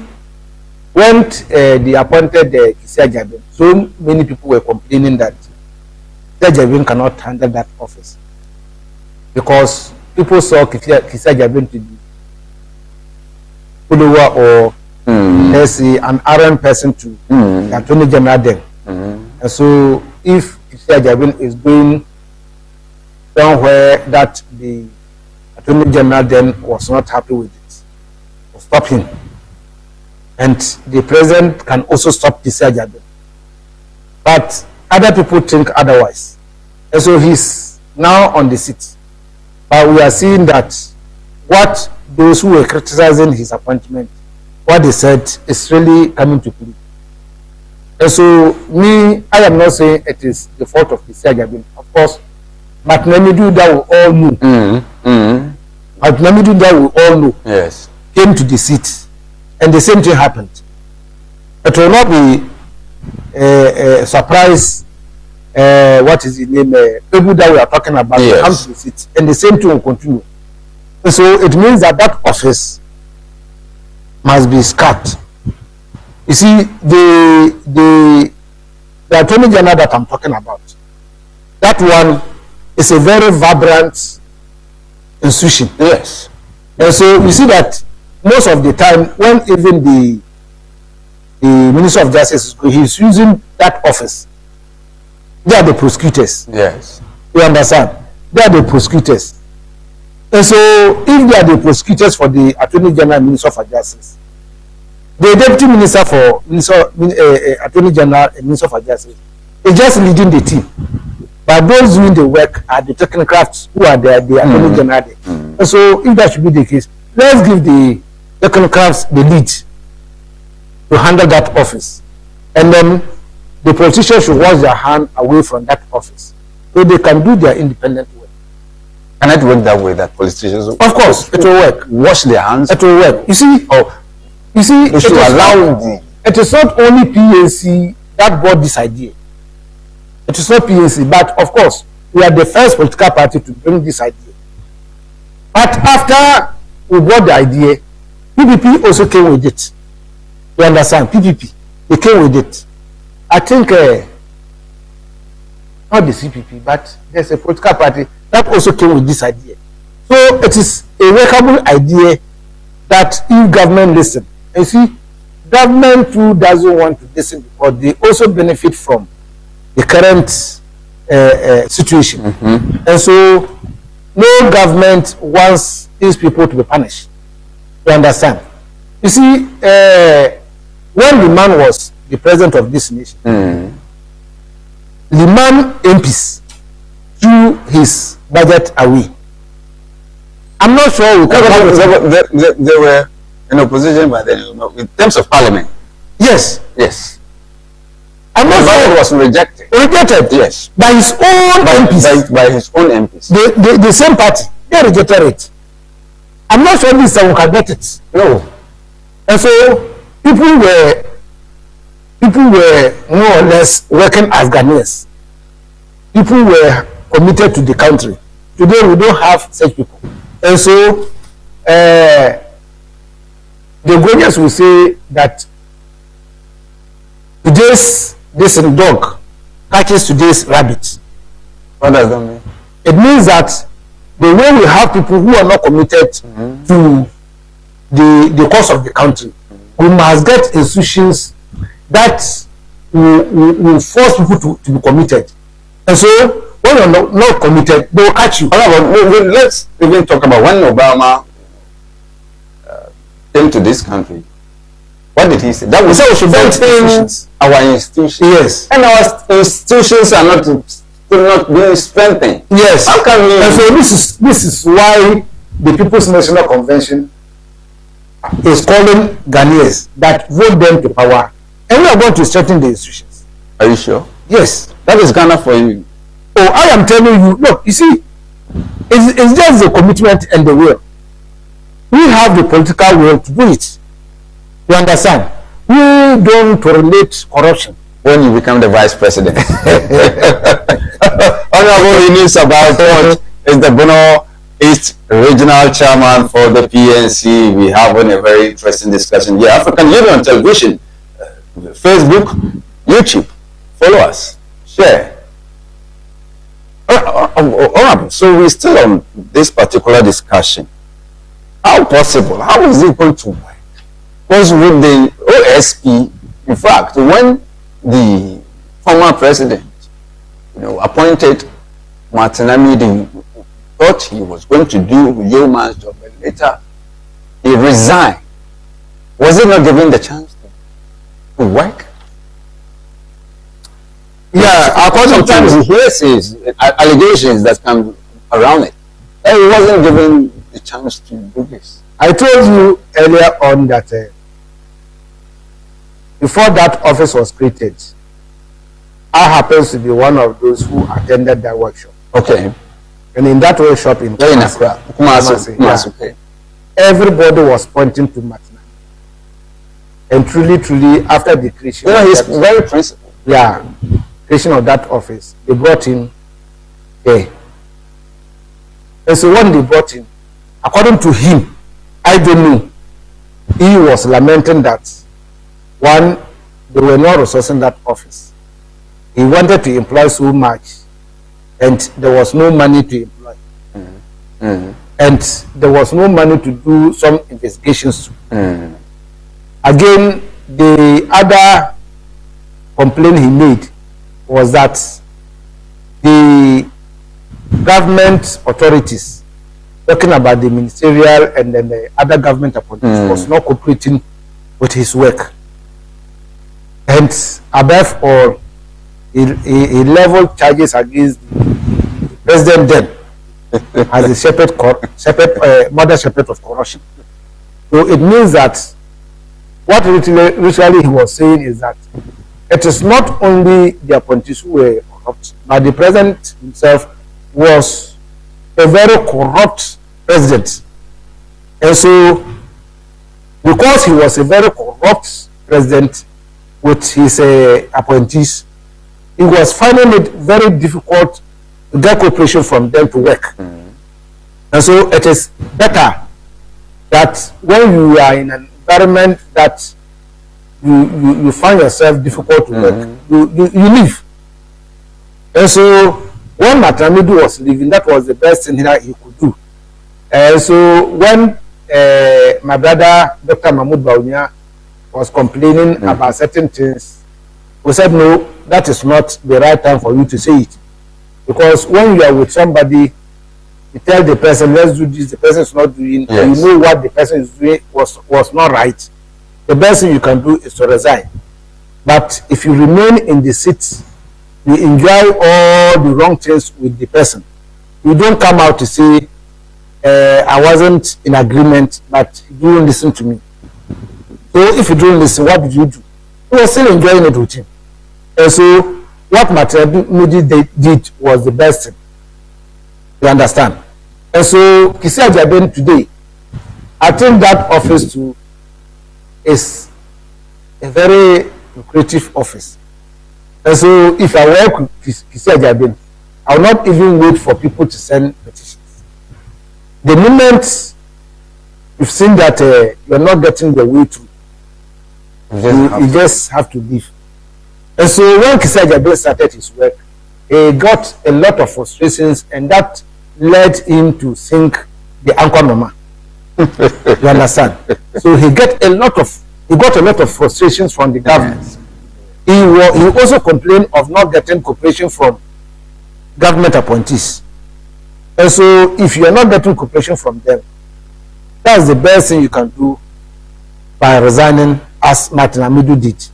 when they appointed Kisia Jabin, so many people were complaining that Kisia Jabin cannot handle that office because people saw Kisia Jabin to be follower or let's say an errant person to the Attorney General then. And so if Kisia Jabin is going somewhere that the Attorney General then was not happy with it, or stop him. And the president can also stop Kisia Jabin. But other people think otherwise. And so he's now on the seat. But we are seeing that what those who were criticizing his appointment, what they said is really coming to play. And so me, I am not saying it is the fault of Kisia Jabin. Of course, But Namidu that we all know. But Namidu that we all know. Yes. Came to the seat, and the same thing happened. It will not be a surprise. What is the name? People that we are talking about will come to the seat, and the same thing will continue. So it means that that office must be scrapped. You see, the Attorney General that I'm talking about, that one is a very vibrant institution. Yes. And so you see that most of the time, when even the Minister of Justice, he's using that office, they are the prosecutors. Yes. You understand? They are the prosecutors. And so if they are the prosecutors for the Attorney General and Minister for Justice, the Deputy Minister for Attorney General and Minister for Justice is just leading the team. But those doing the work are the technocrats who are there, the Attorney General. And so if that should be the case, let's give the technocrats the lead to handle that office. And then the politicians should wash their hand away from that office so they can do their independent work. Can it work that way, that politicians? Of course, it will work. Wash their hands? It will work. You see, it is not only PNC that brought this idea. It is not PNC, but of course, we are the first political party to bring this idea. But after we brought the idea, PPP also came with it. You understand? PPP, they came with it. I think, not the CPP, but there's a political party that also came with this idea. So it is a workable idea that if government listen, you see, government too doesn't want to listen because they also benefit from the current situation. And so no government wants these people to be punished. You understand? You see, when the man was the president of this nation, the man MPs threw his budget away. I'm not sure we can. They were in opposition, but then in terms of parliament. Yes. Yes. I'm not sure it was rejected. Rejected. Yes. By his own MPs. By his own MPs. The same party. They rejected it. I'm not sure this one can get it. No. And so people were more or less working as Ghanaians. People were committed to the country. Today we don't have such people. And so the Ghanaians will say that today's dog catches today's rabbit. What does that mean? It means that the way we have people who are not committed to the cause of the country, we must get institutions that will force people to be committed. And so when you're not committed, they will catch you. Let's even talk about when Obama came to this country. What did he say? That we should strengthen our institutions. Yes. And our institutions are not being strengthened. Yes. How can we? And so this is why the People's National Convention is calling Ghanaians that vote them to power. And we are going to strengthen the institutions. Are you sure? Yes. That is Ghana for you. Oh, I am telling you, look, you see, it's just the commitment and the will. We have the political will to do it. You understand? We don't tolerate corruption. When you become the vice president. Honorable Eunice Abao is the Bono East Regional Chairman for the PNC. We have a very interesting discussion here. African Union on television, Facebook, YouTube. Follow us, share. So we're still on this particular discussion. How possible? How is it going to work? Because with the OSP, in fact, when the former president, appointed Martin Amidi, thought he was going to do yeoman's job, but later he resigned. Was he not given the chance to work? Yeah, sometimes he hears his allegations that come around it. And he wasn't given the chance to do this. I told you earlier on that before that office was created, I happens to be one of those who attended that workshop. Okay. And in that way shop in Kumasi. Yeah. Everybody was pointing to Martin. And truly, after the creation, he's very principled. Yeah, creation of that office, they brought him there. And so when they brought him, according to him, I don't know, he was lamenting that one, they were not resourcing that office. He wanted to employ so much, and there was no money to employ. And there was no money to do some investigations. Again, the other complaint he made was that the government authorities, talking about the ministerial and then the other government appointees, was not cooperating with his work. And above all, he leveled charges against the president then as a mother shepherd of corruption. So it means that what literally he was saying is that it is not only the appointees who were corrupt, but the president himself was a very corrupt president. And so, because he was a very corrupt president with his appointees, he was finding it very difficult to get cooperation from them to work. And so, it is better that when you are in an environment that you find yourself difficult to work, you leave. And so when Matramidu was leaving, that was the best thing that he could do. And so when my brother Dr. Mahmoud Baunia was complaining about certain things, we said no, that is not the right time for you to say it, because when you are with somebody, you tell the person, let's do this, the person is not doing, and you know what the person is doing was not right. The best thing you can do is to resign. But if you remain in the seat, you enjoy all the wrong things with the person. You don't come out to say, I wasn't in agreement, but you didn't listen to me. So if you don't listen, what did you do? You were still enjoying it with him. And so what Matramidu did was the best thing. You understand? And so Kisi Ajaben today, I think that office too is a very lucrative office. And so if I work with Kisi Ajaben, I will not even wait for people to send petitions. The moment you've seen that you're not getting the way through, you just have to leave. And so when Kisi Ajaben started his work, he got a lot of frustrations, and that led him to sink the Anchor Mama. You understand? So he got a lot of frustrations from the government. He also complained of not getting cooperation from government appointees. And so if you are not getting cooperation from them, that's the best thing you can do by resigning, as Matramidu did.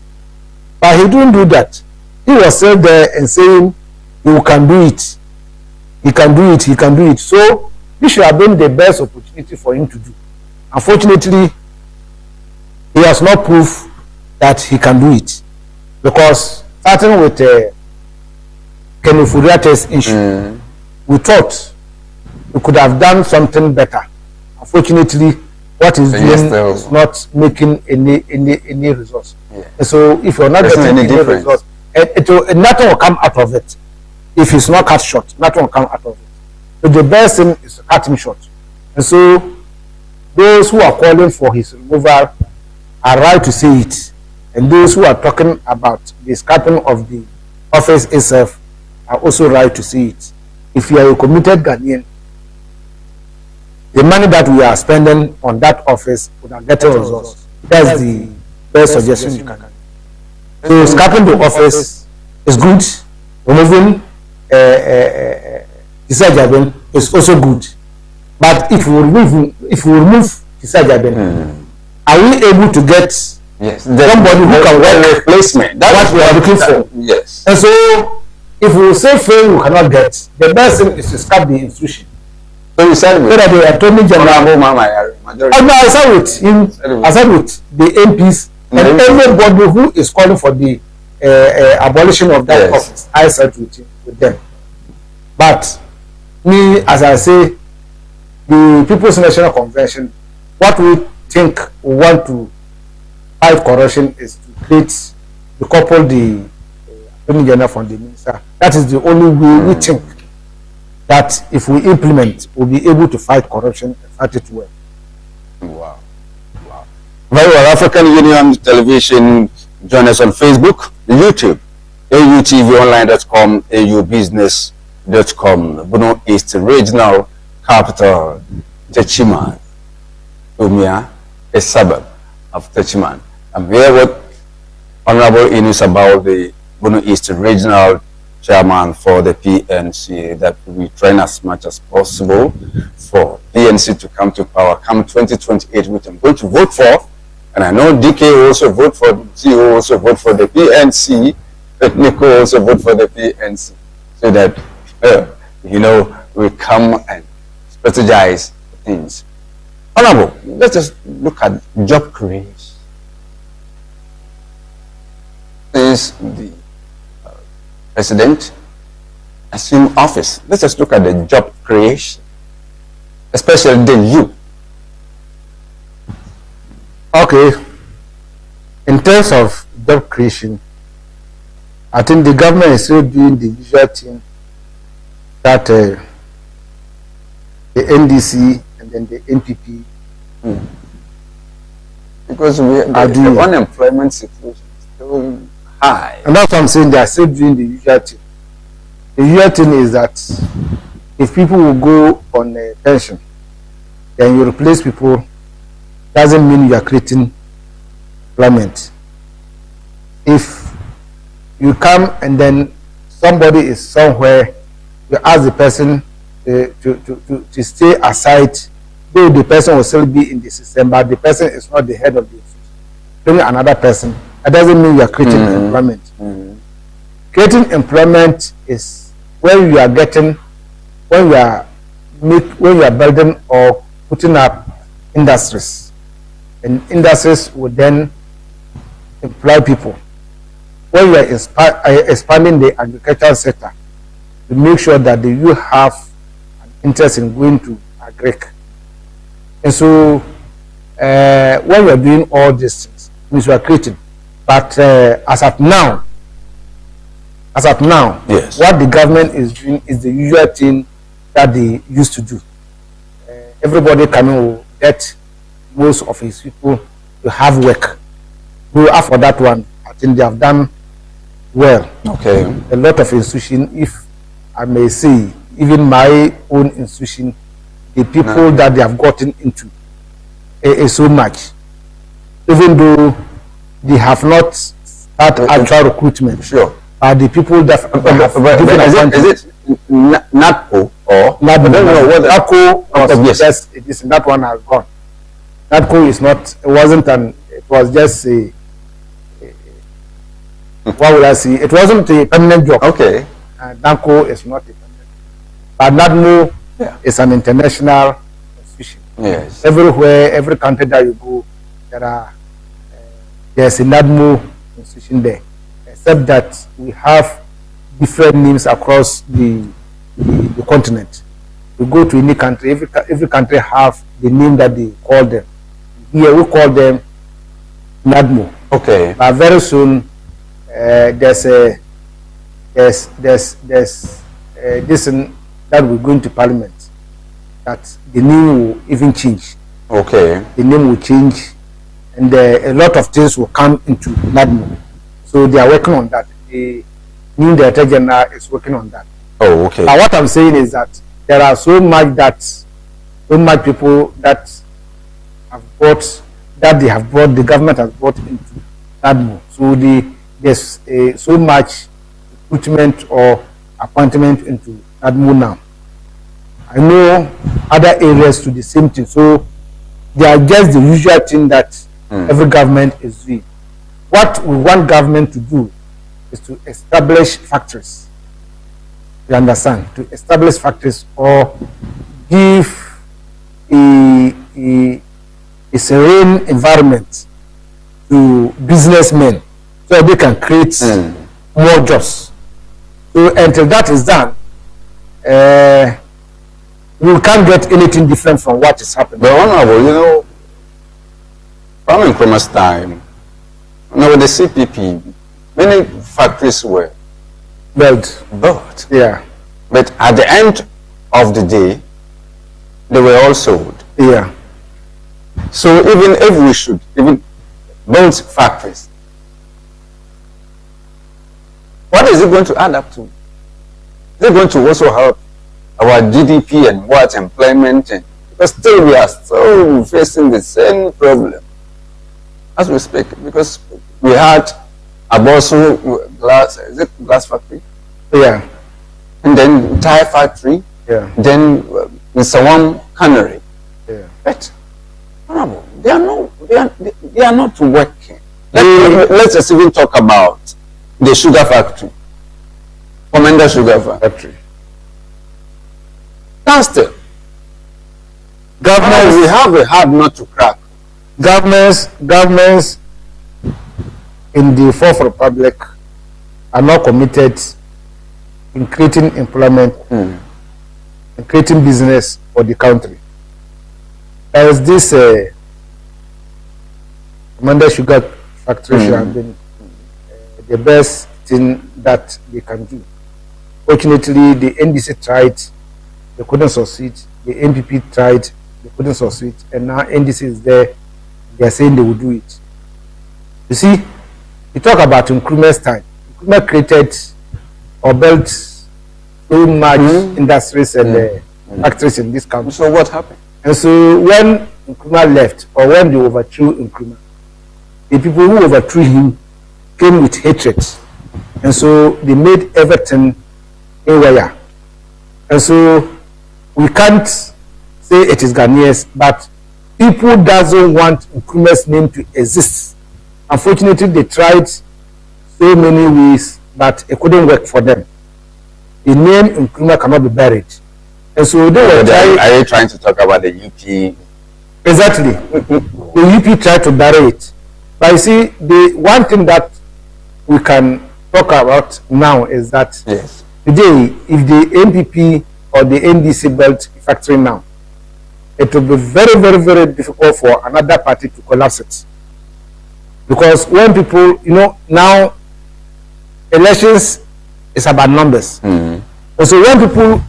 But he didn't do that. He was still there and saying, you can do it. He can do it. He can do it. So this should have been the best opportunity for him to do. Unfortunately, he has not proved that he can do it, because starting with Kenny Furiate's issue, we thought we could have done something better. Unfortunately, what he's doing is not making any results. And so if you're not getting any results, nothing will come out of it. If it's not cut short, nothing will come out of it. So the best thing is to cut him short. And so those who are calling for his removal are right to say it. And those who are talking about the scrapping of the office itself are also right to say it. If you are a committed Ghanaian, the money that we are spending on that office would have better results. That's the best suggestion you can do. So scrapping the office is good. Removing Kisi Ajaben is also good. But if we remove Kisi Ajaben, are we able to get somebody who can work replacement? That's what we are looking for. Yes. And so if we say fail we cannot get, the best thing is to scrap the institution. So you said with the Attorney General, I said with him, I said with the MPs and everybody who is calling for the abolition of that office. I said with them. But me, as I say, the People's National Convention, what we think we want to fight corruption is to couple the Attorney General from the minister. That is the only way we think that if we implement, we'll be able to fight corruption and fight it well. Wow. Wow. Very well. African Union Television, join us on Facebook, YouTube, autvonline.com, aubusiness.com, Bono East Regional Capital, Techiman, Umia, a suburb of Techiman. I'm here with Honorable Inus about the Bono East Regional Chairman for the PNC, that we train as much as possible for PNC to come to power come 2028, which I'm going to vote for. And I know DK also vote for, CEO also vote for the PNC, but Nico also vote for the PNC, so that, we come and strategize things. Honorable, let's just look at job creation. Since the president assumed office, let's just look at the job creation, especially the youth. Okay, in terms of job creation, I think the government is still doing the usual thing that the NDC and then the NPP because the unemployment situation is still high. And that's what I'm saying, they are still doing the usual thing. The usual thing is that if people will go on a pension, then you replace people, doesn't mean you are creating employment. If you come and then somebody is somewhere, you ask the person to stay aside, though the person will still be in the system, but the person is not the head of the institution. Bring another person, that doesn't mean you are creating employment. Creating employment is when you are getting, when you are building or putting up industries. And industries would then employ people. When you are expanding the agricultural sector, to make sure that you have an interest in going to agric. And so, when you are doing all these things, means you are creating. But as of now, yes, what the government is doing is the usual thing that they used to do. Everybody coming will get most of his people to have work. So after that one, I think they have done well. Okay. A lot of institutions, if I may say, even my own institution, the people that they have gotten into is so much. Even though they have not started actual recruitment. Sure. But the people that is it NATCO or I don't know what NATCO was. Yes. It is that one has gone. NATCO is not. It wasn't an. It was just a. What would I say? It wasn't a permanent job. Okay. NATCO is not a permanent. But NATCO is an international institution. Yes. Everywhere, every country that you go, there's a NATCO institution there. Except that we have different names across the continent. We go to any country, every country have the name that they call them. Here we call them NADMO. Okay. But very soon there's this that we're going to Parliament, that the name will even change. Okay. The name will change, and a lot of things will come into NADMO. So they are working on that. The new Director General is working on that. Oh, okay. Now what I'm saying is that there are so much people that have brought, the government has brought into NADMO. So there's so much recruitment or appointment into NADMO now. I know other areas to the same thing. So they are just the usual thing that every government is doing. What we want government to do is to establish factories. You understand? To establish factories or give a serene environment to businessmen so they can create more jobs. So until that is done, we can't get anything different from what is happening. But Honorable, from Nkrumah's time, with the CPP, many factories were built. Yeah. But at the end of the day, they were all sold. Yeah. So even if we should even build factories, what is it going to add up to? Is it going to also help our GDP and what employment? And because still we are still facing the same problem as we speak, because we had a Bosu glass, is it glass factory? Yeah. And then tire factory. Yeah. Then Sawam cannery. Yeah. But honorable, they are not working. Let's just even talk about the sugar factory. Commander Sugar Factory. That's still. Governments, we have a hard nut to crack. Governments in the Fourth Republic are not committed in creating employment and creating business for the country. There is this Commander Sugar Factory should have been the best thing that they can do. Fortunately, the NDC tried, they couldn't succeed. The NPP tried, they couldn't succeed. And now NDC is there, they are saying they will do it. You see, you talk about Nkrumah's time. Nkrumah created or built so much industries and factories in this country. So what happened? And so when Nkrumah left, or when they overthrew Nkrumah, the people who overthrew him came with hatred. And so they made everything a wire. And so we can't say it is Ghanaians, but people doesn't want Nkrumah's name to exist. Unfortunately, they tried so many ways, but it couldn't work for them. The name Nkrumah cannot be buried. And so they were trying. Are you trying to talk about the UP? Exactly. The UP tried to bury it. But you see, the one thing that we can talk about now is that today, if the NPP or the NDC built a factory now, it will be very, very, very difficult for another party to collapse it. Because when people, now elections is about numbers. And so when people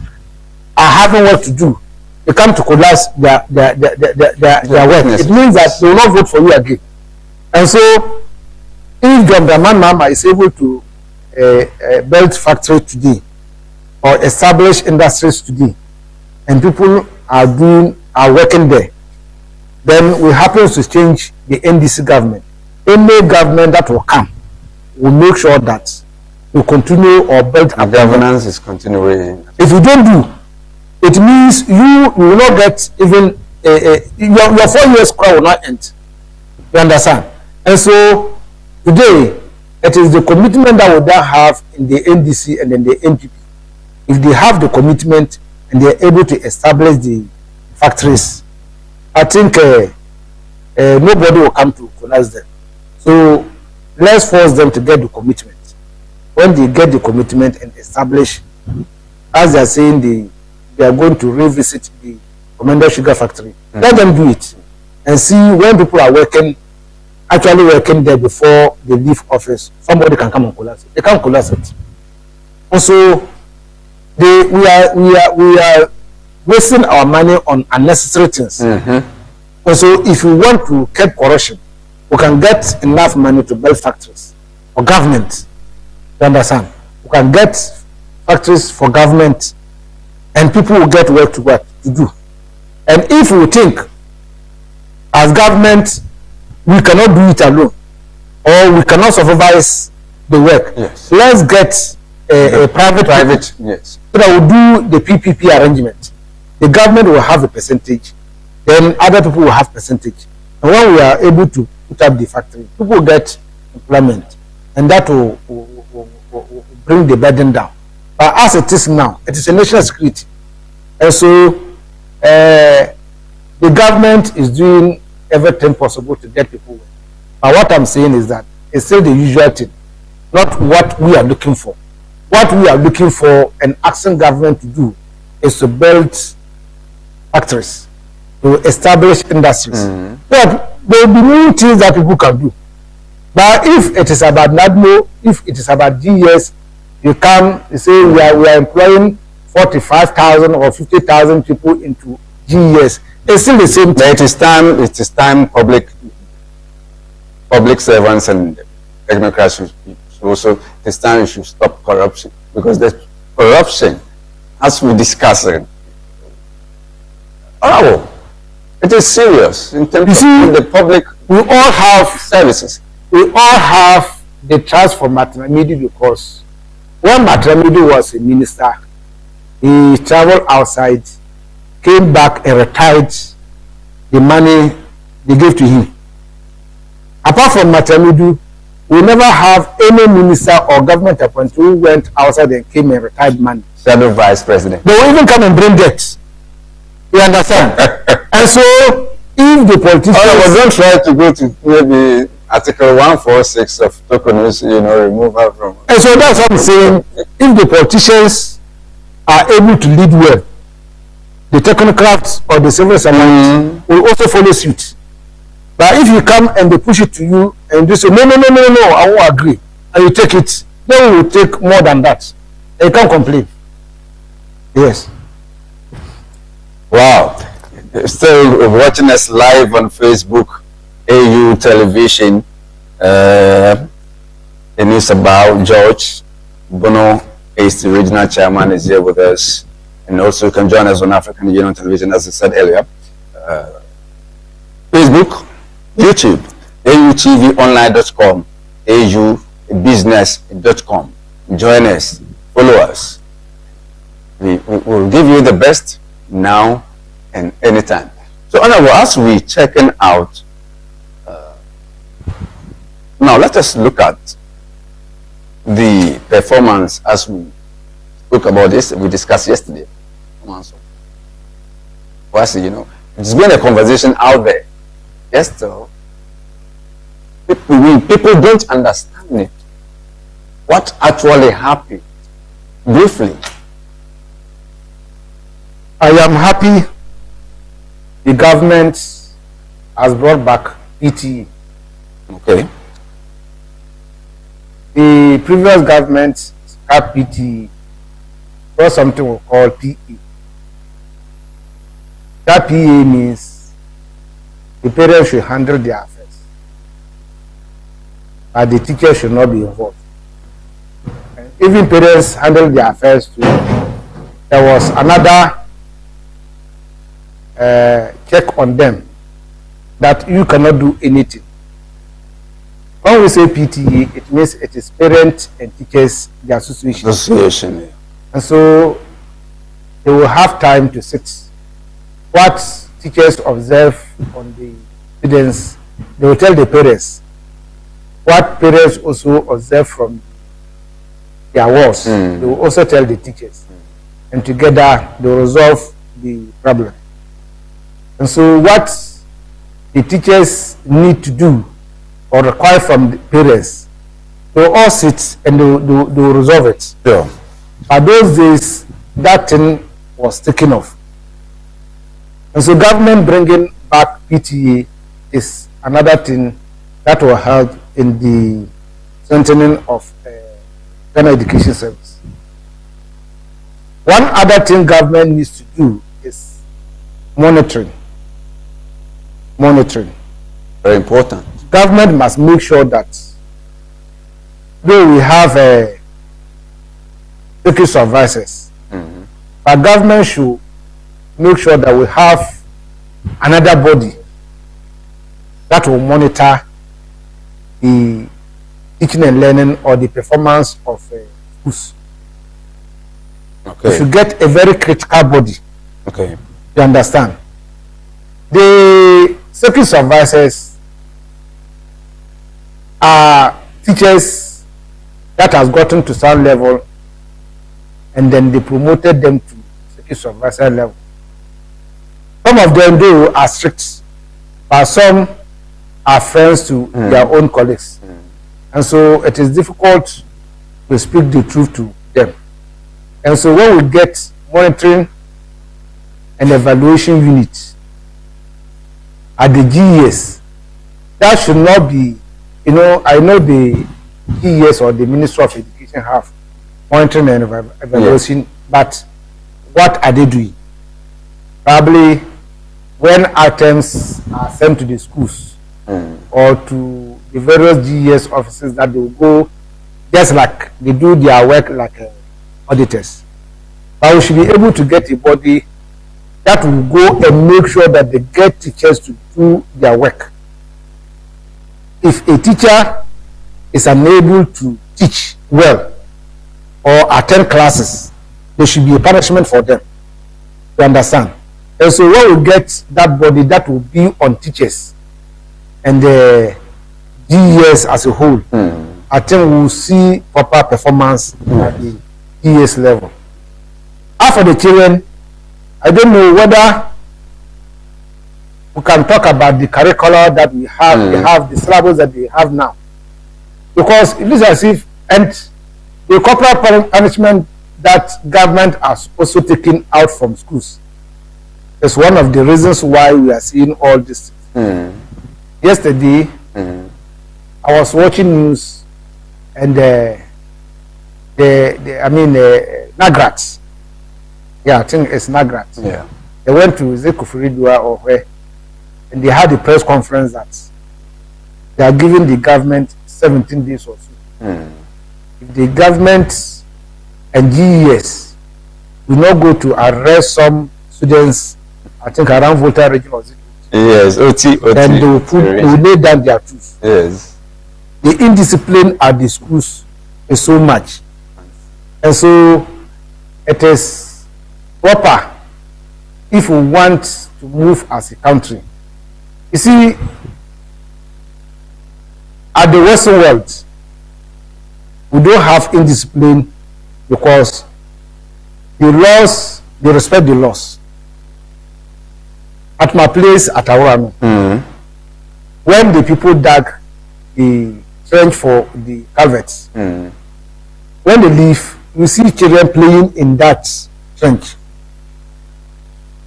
are having work to do, they come to collapse their work. It means that they will not vote for you again. And so if John Dramani Mahama is able to build factory today or establish industries today, and people are working there, then we happen to change the NDC government. Any government that will come will make sure that we continue or build our governance is continuing. If you don't do, it means you will not get even your 4 years crowd will not end. You understand? And so today it is the commitment that we then have in the NDC and in the NPP. If they have the commitment and they are able to establish the factories, I think nobody will come to collapse them. So let's force them to get the commitment. When they get the commitment and establish, as they are saying, they are going to revisit the Commander Sugar Factory. Let them do it and see when people are actually working there before they leave office. Somebody can come and collapse it. They can't collapse it. And so we are wasting our money on unnecessary things. And so if we want to curb corruption, we can get enough money to build factories for government. You understand? We can get factories for government and people will get work to do. And if we think as government we cannot do it alone or we cannot supervise the work, let's get a private so that we'll do the PPP arrangement. The government will have a percentage, then other people will have percentage. And when we are able to put up the factory, people will get employment, and that will bring the burden down. But as it is now, it is a national security. And so the government is doing everything possible to get people work. But what I'm saying is that it's still the usual thing, not what we are looking for. What we are looking for and asking government to do is to build factories, to establish industries. But there will be new things that people can do. But if it is about NADMO, if it is about GS, you come, you say we are employing 45,000 or 50,000 people into GS. It's still the same thing. It is time public servants and technocrats should also, it is time you should stop corruption, because the corruption, as we discussed, it is serious in terms of the public. We all have services. We all have the trust for Matramidi, because when Matramidi was a minister, he traveled outside, came back and retired the money they gave to him. Apart from Matramidi, we never have any minister or government appointee who went outside and came and retired money. Shadow vice president. They will even come and bring debt. You understand? And so, if the politicians... don't try to go to maybe Article 146 of Tokonos, remove her from... And so that's what I'm saying. If the politicians are able to lead well, the technocrats or the civil servants will also follow suit. But if you come and they push it to you and they say, no, I won't agree, and you take it, then we will take more than that. And you can't complain. Yes. Wow. Still watching us live on Facebook, AU Television. The news about George Bono is the regional chairman, is here with us. And also you can join us on African Union Television, as I said earlier. Facebook, YouTube, autvonline.com, aubusiness.com. Join us, follow us. We will give you the best now and anytime. So, Honorable, as we checking out, now let us look at the performance as we spoke about this, we discussed yesterday. It's been a conversation out there. Yes, so people don't understand it. What actually happened? Briefly. I am happy the government has brought back PTE. Okay. The previous government had PTE, or something we call PE. That PE means the parents should handle their affairs, but the teachers should not be involved. And even parents handle their affairs too. There was another check on them that you cannot do anything. When we say PTE, it means it is Parents and Teachers the Association. And so they will have time to sit. What teachers observe on the students, they will tell the parents. What parents also observe from their walls, they will also tell the teachers. And together they will resolve the problem. And so what the teachers need to do or require from the parents, they will all sit and they will resolve it. Sure. At those days, that thing was taken off. And so government bringing back PTA is another thing that will help in the strengthening of Ghana Education Service. One other thing government needs to do is monitoring. Monitoring. Very important. Government must make sure that though we have security supervisors, but government should make sure that we have another body that will monitor the teaching and learning or the performance of schools. Okay. We should get a very critical body. Okay. You understand? The security supervisors are teachers that has gotten to some level and then they promoted them to security supervisor level. Some of them do are strict, but some are friends to their own colleagues. And so it is difficult to speak the truth to them. And so when we get monitoring and evaluation unit at the GES. That should not be, you know, I know the GES or the Ministry of Education have monitoring and evaluation, but what are they doing? Probably when items are sent to the schools or to the various GES offices, that they will go just like they do their work like auditors. But we should be able to get a body that will go and make sure that they get teachers to do their work. If a teacher is unable to teach well or attend classes, there should be a punishment for them. You understand? And so when we get that body that will be on teachers and the GES as a whole, I think we will see proper performance at the GES level. As for the children, I don't know whether we can talk about the curricula that we have, they have the syllabus that they have now. Because it is as if, and the corporal punishment that government has also taken out from schools is one of the reasons why we are seeing all this. Yesterday, I was watching news, and Nagrats. Yeah, I think it's Nagrats. Yeah. They went to Agriccultural or where, and they had a press conference that they are giving the government 17 days or so. If the government and GES will not go to arrest some students, I think around Volta region or yes, OT. then they will lay down their tools. Yes. The indiscipline at the schools is so much, and so it is proper if we want to move as a country. You see, at the Western world, we don't have indiscipline because the laws, they respect the laws. At my place at Aurano, when the people dug the trench for the culverts, when they leave, you see children playing in that trench.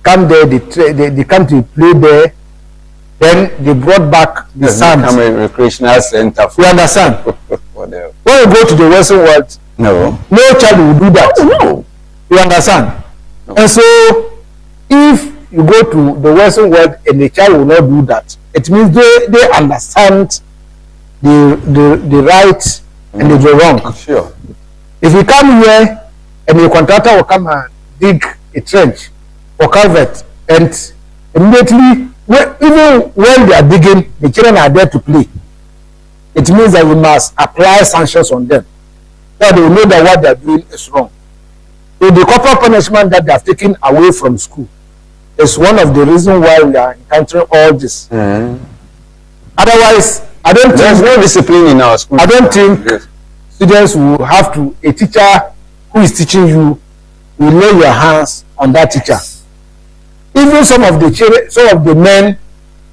Come there, they come to play there. Then they brought back the sand. Become a recreational center. You understand? When you go to the Western world, no child will do that. No. You understand? No. And so, if you go to the Western world and the child will not do that, it means they understand the right and the wrong. Sure. If you come here and the contractor will come and dig a trench for culvert, and immediately, even when they are digging, the children are there to play. It means that we must apply sanctions on them, so they will know that what they are doing is wrong. So the corporal punishment that they have taken away from school is one of the reasons why we are encountering all this. Otherwise, I don't think there's no discipline in our school. I don't think students will have to. A teacher who is teaching you will lay your hands on that teacher. Even some of the children, some of the men,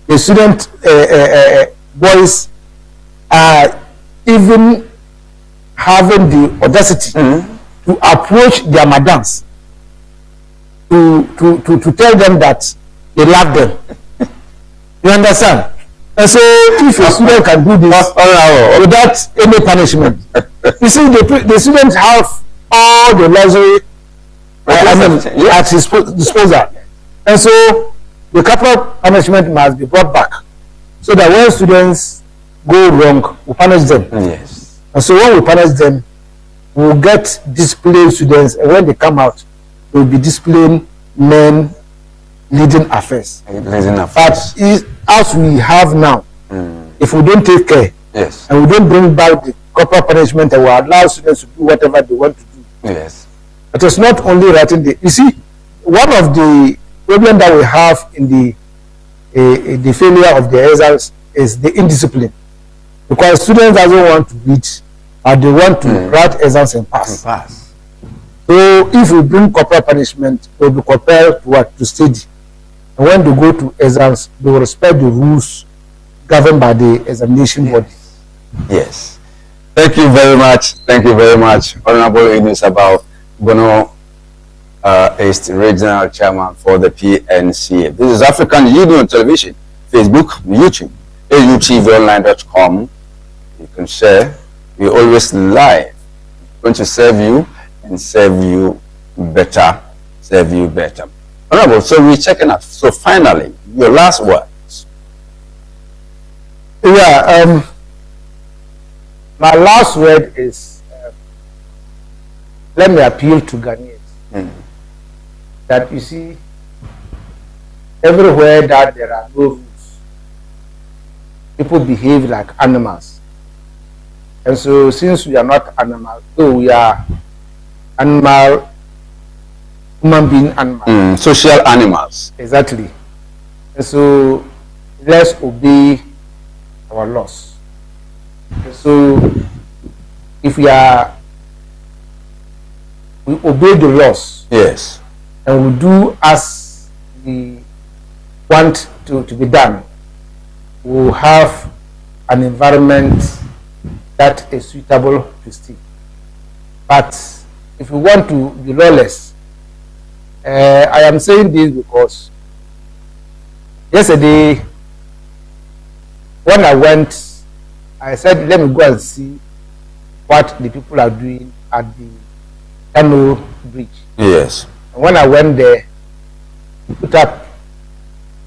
the student boys are even having the audacity to approach their madams to tell them that they love them. You understand? And so if a student can do this without any punishment, you see the students have all the luxury at his disposal. And so the corporal punishment must be brought back, so that when students go wrong, we punish them. Yes. And so when we punish them, we will get disciplined students, and when they come out, they will be disciplined men leading affairs. But as we have now, if we don't take care, yes, and we don't bring back the corporal punishment, and we allow students to do whatever they want to do, yes, it is not only writing the. You see, one of the problem that we have in the failure of the exams is the indiscipline, because students doesn't want to read, but they want to write exams and pass. So if we bring corporal punishment, they will be compelled to what? To study. And when they go to exams, they will respect the rules governed by the examination body. Yes. Thank you very much. Thank you very much, Honorable Idris Abao Bono. is the regional chairman for the PNC. This is African Union Television, Facebook, YouTube, autvonline.com. You can share. We always live. We're going to serve you and serve you better. Serve you better. Honorable, so we're checking out. So finally, your last words. Yeah, my last word is, let me appeal to Ghanaians that you see, everywhere that there are no rules, people behave like animals. And so since we are not animals, though we are animal, human being animals. Social animals. Exactly. And so let's obey our laws. And so if we obey the laws, yes, and we do as we want to be done, we will have an environment that is suitable to stay. But if we want to be lawless, I am saying this because yesterday when I went, I said, let me go and see what the people are doing at the Kano Bridge. Yes. And when I went there, we put up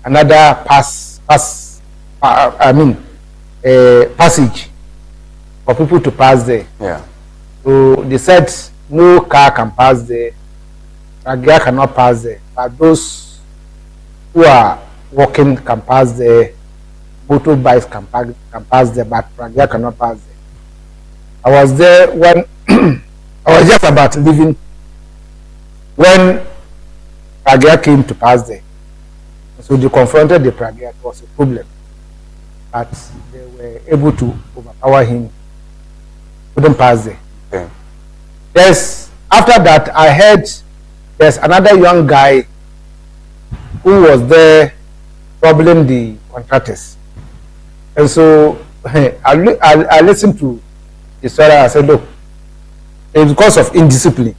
another passage for people to pass there. Yeah. So they said no car can pass there, Pragia cannot pass there, but those who are walking can pass there, motorbikes can pass there, but Pragia cannot pass there. I was there when I was just about leaving when Pragia came to pass there. So they confronted the Pragia. It was a problem, but they were able to overpower him. Couldn't pass there. Okay. Yes. After that, I heard there's another young guy who was there troubling the contractors, and so I listened to the story. I said, look, it's because of indiscipline.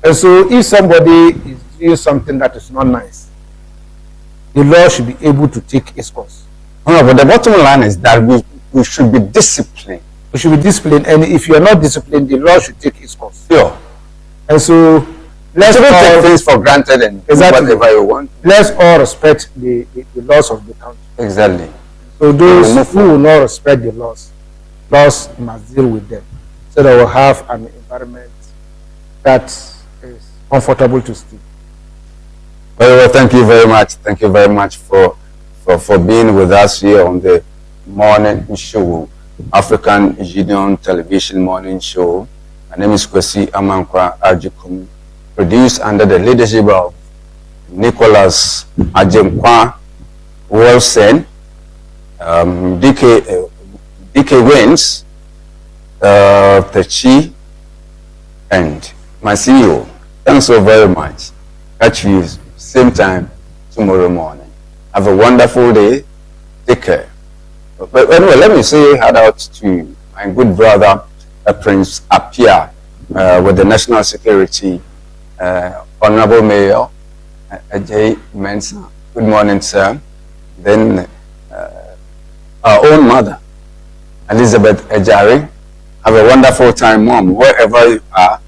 And so if somebody is doing something that is not nice, the law should be able to take its course. No, but the bottom line is that we should be disciplined. We should be disciplined, and if you are not disciplined, the law should take its course. Sure. And so let's all take things for granted and exactly do whatever you want. Let's all respect the laws of the country. Exactly. So those who will not respect the laws must deal with them, so that we'll have an environment that is comfortable to stay. Well, thank you very much. Thank you very much for being with us here on the morning show, African Union Television morning show. My name is Kwesi Amankwa Agriccultural, produced under the leadership of Nicholas Ajemkwa Wilson, DK Wins, Techi, and my CEO. Thanks so very much. Catch you same time tomorrow morning. Have a wonderful day. Take care. But anyway, let me say shout out to my good brother, Prince Apia, with the National Security, Honorable Mayor Ajay Mensah. Good morning, sir. Then our own mother, Elizabeth Ejari. Have a wonderful time, Mom, wherever you are.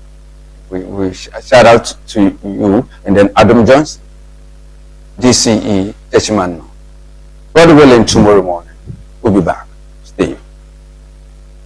We shout out to you, and then Adam Jones, DCE, Techiman. God willing, tomorrow morning we'll be back.